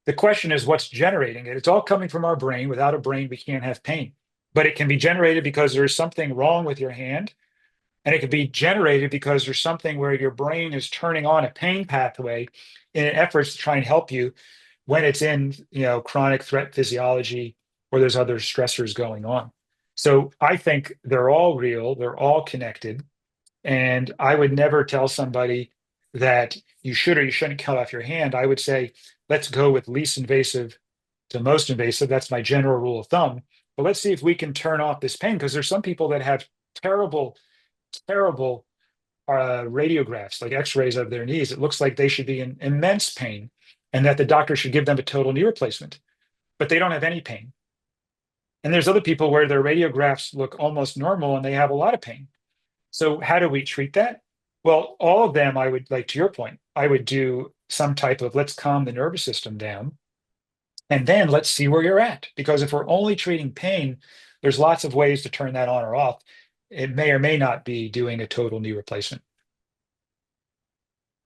The question is what's generating it. It's all coming from our brain. Without a brain, we can't have pain. But it can be generated because there's something wrong with your hand. And it can be generated because there's something where your brain is turning on a pain pathway in an effort to try and help you when it's in, chronic threat physiology, or there's other stressors going on. So I think they're all real, they're all connected. And I would never tell somebody that you should or you shouldn't cut off your hand. I would say, let's go with least invasive to most invasive. That's my general rule of thumb. But let's see if we can turn off this pain, because there's some people that have terrible, terrible radiographs, like x-rays of their knees. It looks like they should be in immense pain and that the doctor should give them a total knee replacement, but they don't have any pain. And there's other people where their radiographs look almost normal and they have a lot of pain. So how do we treat that? Well, all of them, I would, like to your point, I would do some type of, let's calm the nervous system down, and then let's see where you're at. Because if we're only treating pain, there's lots of ways to turn that on or off. It may or may not be doing a total knee replacement.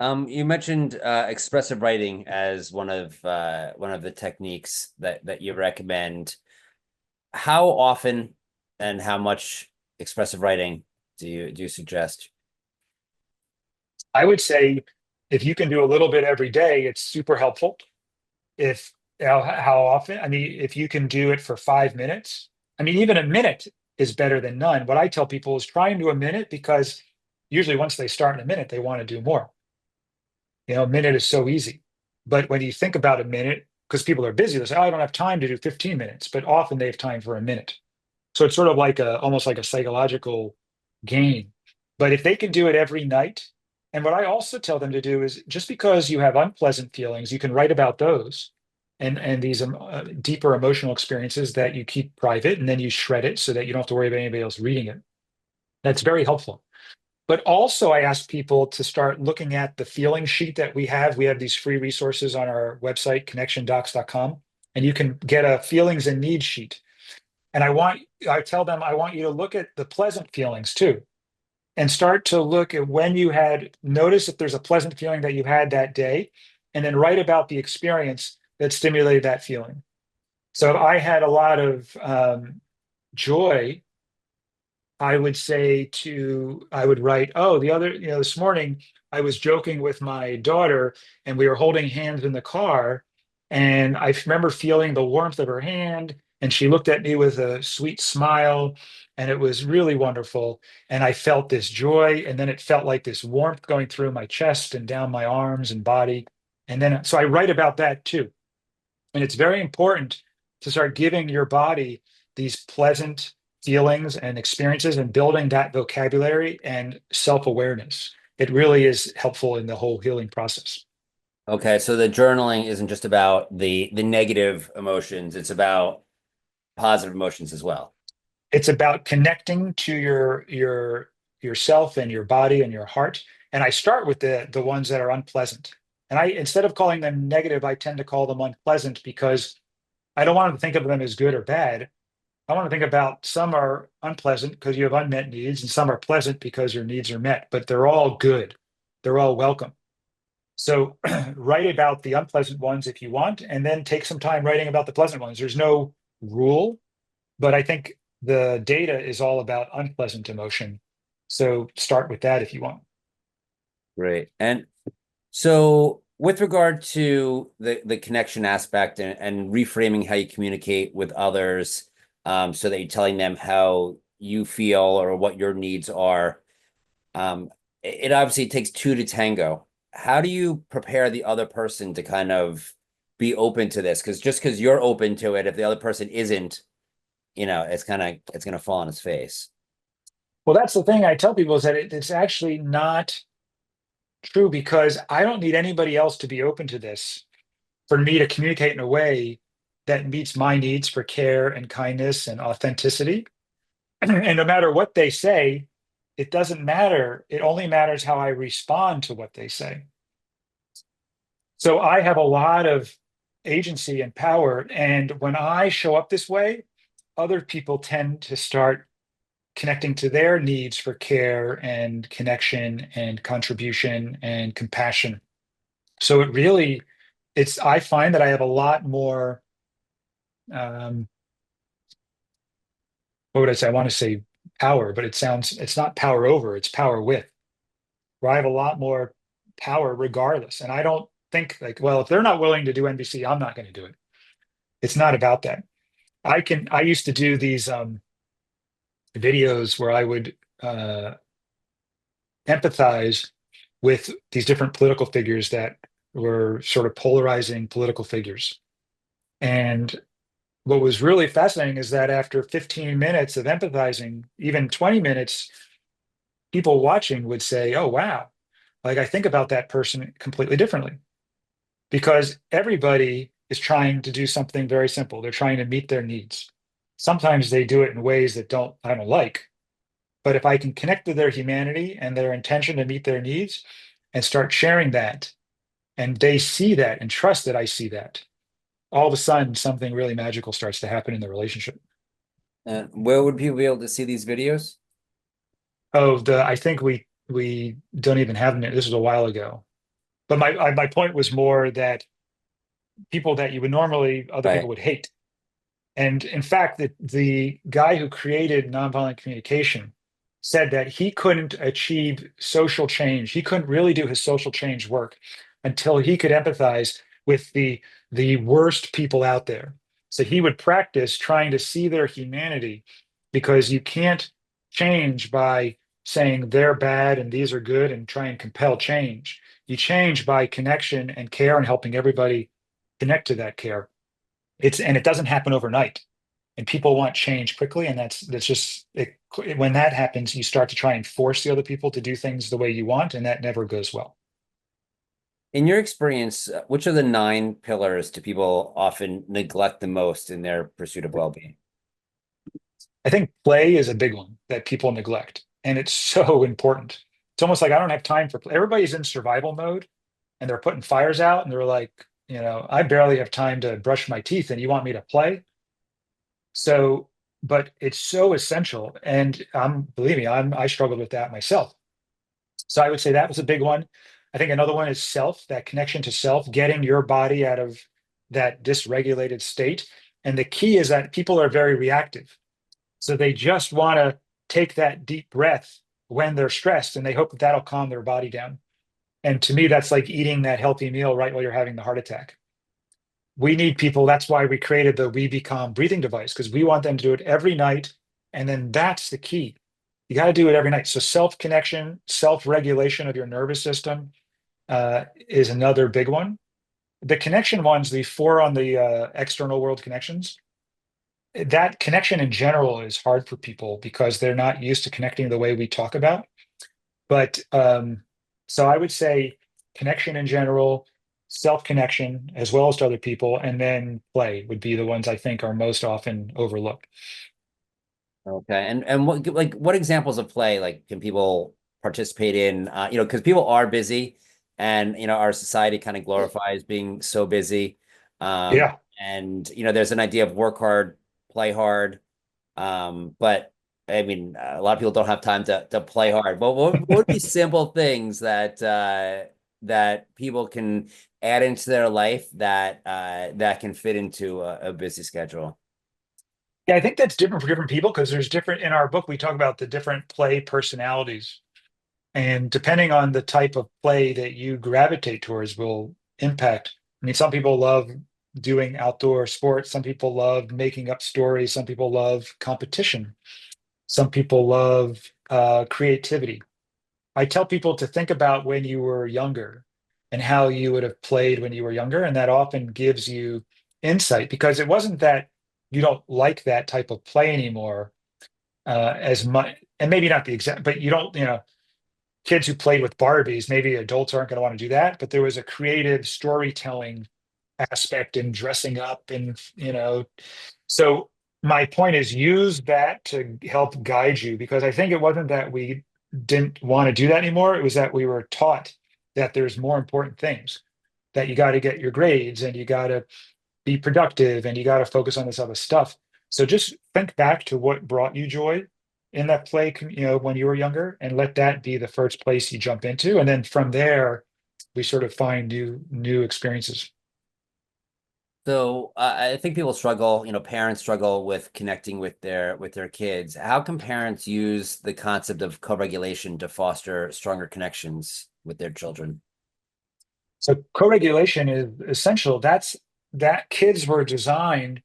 You mentioned expressive writing as one of the techniques that you recommend. How often and how much expressive writing do you suggest? I would say if you can do a little bit every day, it's super helpful. If how often? I mean, if you can do it for 5 minutes, I mean, even a minute is better than none. What I tell people is try and do a minute, because usually once they start in a minute, they want to do more. A minute is so easy. But when you think about a minute, because people are busy, they say, oh, I don't have time to do 15 minutes, but often they have time for a minute. So it's sort of like almost like a psychological game. But if they can do it every night, And what I also tell them to do is just because you have unpleasant feelings, you can write about those and these deeper emotional experiences that you keep private and then you shred it so that you don't have to worry about anybody else reading it. That's very helpful. But also, I ask people to start looking at the feeling sheet that we have. We have these free resources on our website, connectiondocs.com, and you can get a feelings and needs sheet. And I tell them, I want you to look at the pleasant feelings too, and start to look at when you had, notice if there's a pleasant feeling that you had that day, and then write about the experience that stimulated that feeling. So if I had a lot of joy, I would write, oh, this morning I was joking with my daughter and we were holding hands in the car. And I remember feeling the warmth of her hand. And she looked at me with a sweet smile. And it was really wonderful. And I felt this joy. And then it felt like this warmth going through my chest and down my arms and body. And then, so I write about that too. And it's very important to start giving your body these pleasant feelings and experiences and building that vocabulary and self-awareness. It really is helpful in the whole healing process. Okay, so the journaling isn't just about the negative emotions, it's about positive emotions as well. It's about connecting to your yourself and your body and your heart. And I start with the ones that are unpleasant. And I instead of calling them negative, I tend to call them unpleasant because I don't want to think of them as good or bad. I want to think about some are unpleasant because you have unmet needs, and some are pleasant because your needs are met, but they're all good. They're all welcome. So write about the unpleasant ones if you want, and then take some time writing about the pleasant ones. There's no rule, but I think the data is all about unpleasant emotion. So start with that if you want. Great. And so with regard to the connection aspect and reframing how you communicate with others, so that you're telling them how you feel or what your needs are, it obviously takes two to tango. How do you prepare the other person to kind of be open to this? Because just because you're open to it, if the other person isn't, it's gonna fall on its face. Well, that's the thing I tell people is that it's actually not true because I don't need anybody else to be open to this for me to communicate in a way that meets my needs for care and kindness and authenticity. And no matter what they say, it doesn't matter. It only matters how I respond to what they say. So I have a lot of agency and power. And when I show up this way, other people tend to start connecting to their needs for care and connection and contribution and compassion. So I find that I have a lot more, um, what would I say? I want to say power, but it's not power over, it's power with, where I have a lot more power regardless. And I don't think like, well, if they're not willing to do NBC, I'm not going to do it. It's not about that. I used to do these videos where I would empathize with these different political figures that were sort of polarizing political figures. And what was really fascinating is that after 15 minutes of empathizing, even 20 minutes, people watching would say, oh, wow, like I think about that person completely differently because everybody is trying to do something very simple. They're trying to meet their needs. Sometimes they do it in ways that I don't like. But if I can connect to their humanity and their intention to meet their needs and start sharing that, and they see that and trust that I see that, all of a sudden something really magical starts to happen in the relationship. And where would people be able to see these videos? I think we don't even have it. This was a while ago. But my point was more that people that you would normally other people Right. would hate. And in fact, the guy who created nonviolent communication said that he couldn't achieve social change. He couldn't really do his social change work until he could empathize with the worst people out there. So he would practice trying to see their humanity because you can't change by saying they're bad and these are good and try and compel change. You change by connection and care and helping everybody connect to that care. It doesn't happen overnight. and people want change quickly, and that's just it, when that happens, you start to try and force the other people to do things the way you want, and that never goes well. In your experience, which of the nine pillars do people often neglect the most in their pursuit of well-being? I think play is a big one that people neglect, and it's so important. It's almost like I don't have time for play. Everybody's in survival mode, and they're putting fires out, and they're like, I barely have time to brush my teeth, and you want me to play? So, but it's so essential, and believe me, I struggled with that myself. So I would say that was a big one. I think another one is self, that connection to self, getting your body out of that dysregulated state. And the key is that people are very reactive. So they just want to take that deep breath when they're stressed, and they hope that that'll calm their body down. And to me, that's like eating that healthy meal right while you're having the heart attack. We need people. That's why we created the We Become breathing device, because we want them to do it every night. And then that's the key. You got to do it every night. So self connection, self regulation of your nervous system is another big one. The connection ones, the four on the external world connections, that connection in general is hard for people because they're not used to connecting the way we talk about. But so I would say connection in general, self connection, as well as to other people, and then play would be the ones I think are most often overlooked. Okay. And what examples of play like can people participate in? Because people are busy and our society kind of glorifies being so busy. Yeah. And there's an idea of work hard, play hard. But I mean, a lot of people don't have time to play hard. But what would be simple things that people can add into their life that can fit into a busy schedule? Yeah, I think that's different for different people because there's different in our book. We talk about the different play personalities. And depending on the type of play that you gravitate towards will impact. I mean, some people love doing outdoor sports, some people love making up stories, some people love competition, some people love creativity. I tell people to think about when you were younger and how you would have played when you were younger. And that often gives you insight because it wasn't that you don't like that type of play anymore as much. And maybe not the exact, but you don't, kids who played with Barbies, maybe adults aren't going to want to do that, but there was a creative storytelling aspect in dressing up and, so my point is use that to help guide you because I think it wasn't that we didn't want to do that anymore. It was that we were taught that there's more important things, that you got to get your grades and you got to be productive and you got to focus on this other stuff. So just think back to what brought you joy in that play, when you were younger, and let that be the first place you jump into. And then from there, we sort of find new experiences. So I think people struggle, parents struggle with connecting with their kids. How can parents use the concept of co-regulation to foster stronger connections with their children? So co-regulation is essential. That kids were designed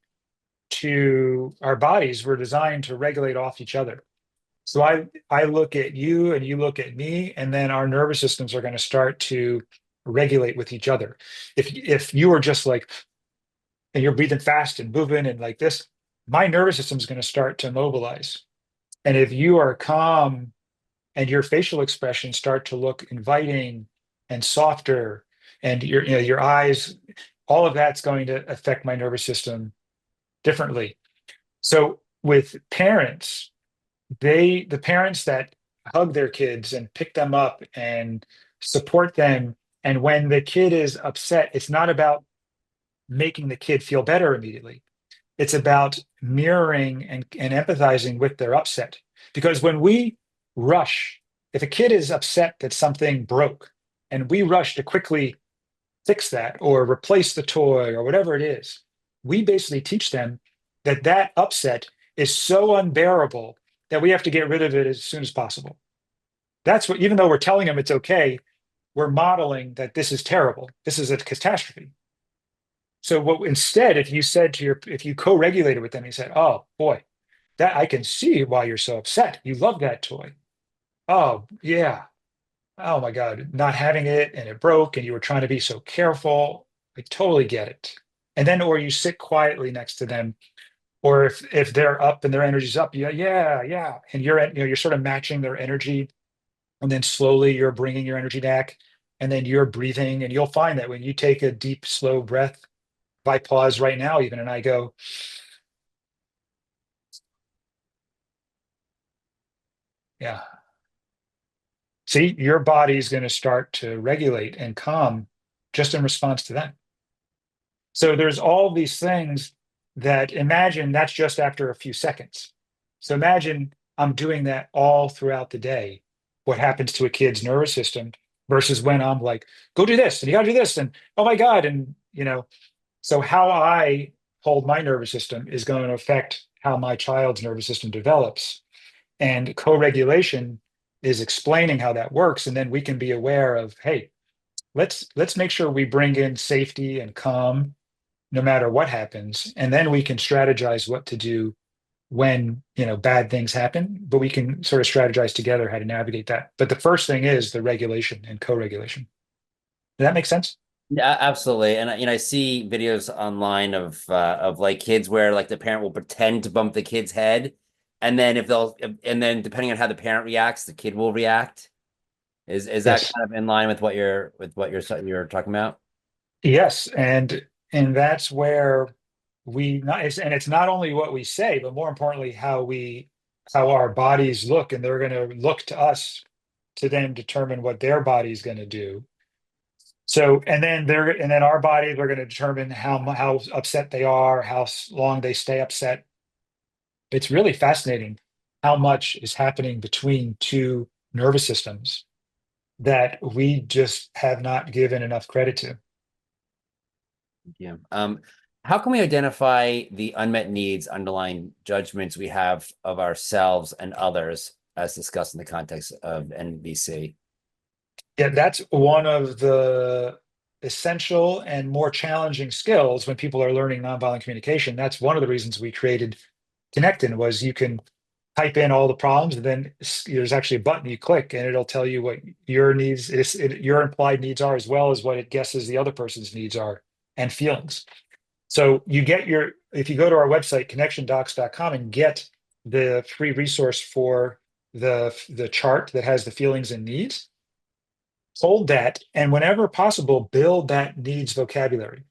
our bodies were designed to regulate off each other. So I look at you and you look at me, and then our nervous systems are going to start to regulate with each other. If you are just like and you're breathing fast and moving and like this, my nervous system is going to start to mobilize. And if you are calm and your facial expressions start to look inviting and softer, and your eyes, all of that's going to affect my nervous system differently. So with parents, the parents that hug their kids and pick them up and support them, and when the kid is upset, it's not about making the kid feel better immediately. It's about mirroring and empathizing with their upset. Because when we rush, if a kid is upset that something broke and we rush to quickly fix that or replace the toy or whatever it is, we basically teach them that that upset is so unbearable that we have to get rid of it as soon as possible. That's what, even though we're telling them it's okay, we're modeling that this is terrible. This is a catastrophe. So what instead, if you co-regulated with them, you said, "Oh boy, that I can see why you're so upset. You love that toy. Oh yeah. Oh my God, not having it and it broke and you were trying to be so careful. I totally get it." And then, or you sit quietly next to them Or if they're up and their energy's up, yeah, yeah, yeah, and you're sort of matching their energy, and then slowly you're bringing your energy back, and then you're breathing, and you'll find that when you take a deep, slow breath, if I pause right now, even, and I go, yeah, see, your body's going to start to regulate and calm just in response to that. So there's all these things that imagine that's just after a few seconds. So imagine I'm doing that all throughout the day. What happens to a kid's nervous system versus when I'm like, go do this and you got to do this and oh my God. And, so how I hold my nervous system is going to affect how my child's nervous system develops. And co-regulation is explaining how that works. And then we can be aware of, hey, let's make sure we bring in safety and calm no matter what happens, and then we can strategize what to do when bad things happen, but we can sort of strategize together how to navigate that. But the first thing is the regulation and co-regulation. Does that make sense? Yeah, absolutely. And I see videos online of like kids where like the parent will pretend to bump the kid's head, and then and then depending on how the parent reacts, the kid will react. Is that Yes. kind of in line with you're talking about? Yes, and that's where and it's not only what we say, but more importantly how our bodies look, and they're going to look to us to then determine what their body's going to do. So, and then our bodies are going to determine how upset they are, long they stay upset. It's really fascinating how much is happening between two nervous systems that we just have not given enough credit to. Yeah. How can we identify the unmet needs underlying judgments we have of ourselves and others, as discussed in the context of NVC? Yeah, that's one of the essential and more challenging skills when people are learning nonviolent communication. That's one of the reasons we created Connectin was you can type in all the problems and then there's actually a button you click and it'll tell you what your needs your implied needs are as well as what it guesses the other person's needs are and feelings. So you get if you go to our website connectiondocs.com and get the free resource for the chart that has the feelings and needs, hold that, and whenever possible build that needs vocabulary.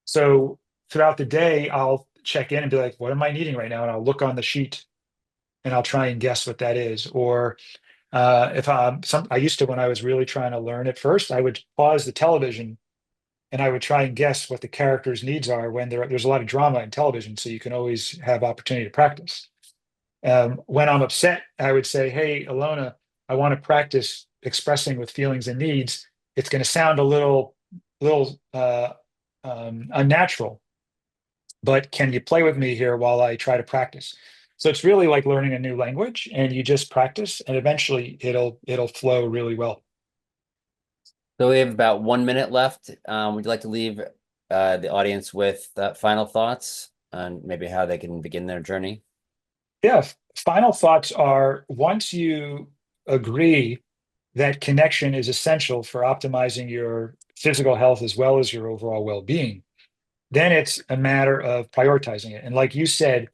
So throughout the day I'll check in and be like, what am I needing right now? And I'll look on the sheet and I'll try and guess what that is. Or if I used to, when I was really trying to learn at first, I would pause the television and I would try and guess what the character's needs are when there's a lot of drama in television. So you can always have opportunity to practice. When I'm upset, I would say, hey, Alona, I want to practice expressing with feelings and needs. It's going to sound a little unnatural, but can you play with me here while I try to practice? So it's really like learning a new language, and you just practice, and eventually it'll flow really well. So we have about 1 minute left. Would you like to leave the audience with final thoughts on maybe how they can begin their journey? Yeah. Final thoughts are once you agree that connection is essential for optimizing your physical health as well as your overall well-being, then it's a matter of prioritizing it. And like you said,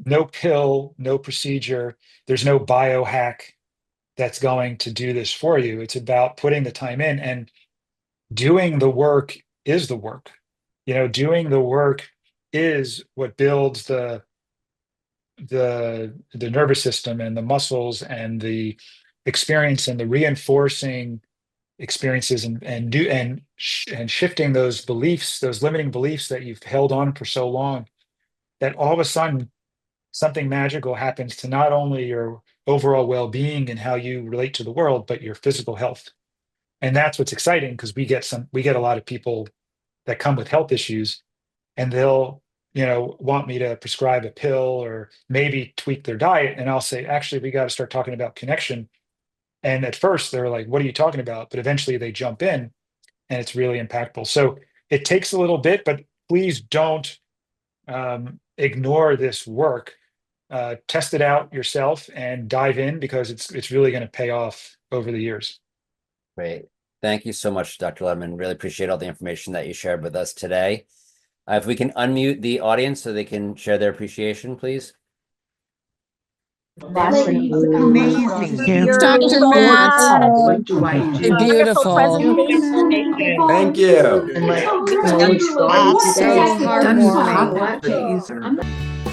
no pill, no procedure, there's no biohack that's going to do this for you. It's about putting the time in, and doing the work is the work. Doing the work is what builds the nervous system and the muscles and the experience and the reinforcing experiences and shifting those beliefs, those limiting beliefs that you've held on for so long, that all of a sudden something magical happens to not only your overall well-being and how you relate to the world, but your physical health. And that's what's exciting because we get a lot of people that come with health issues, and they'll want me to prescribe a pill or maybe tweak their diet, and I'll say, actually, we got to start talking about connection. And at first they're like, what are you talking about? But eventually they jump in, and it's really impactful. So it takes a little bit, but please don't ignore this work. Test it out yourself and dive in, because it's really going to pay off over the years. Great. Thank you so much, Dr. Lederman. Really appreciate all the information that you shared with us today. If we can unmute the audience so they can share their appreciation, please. Amazing. You're Dr. so Matt. much. Beautiful. Presentation. Thank you. That's so heartwarming.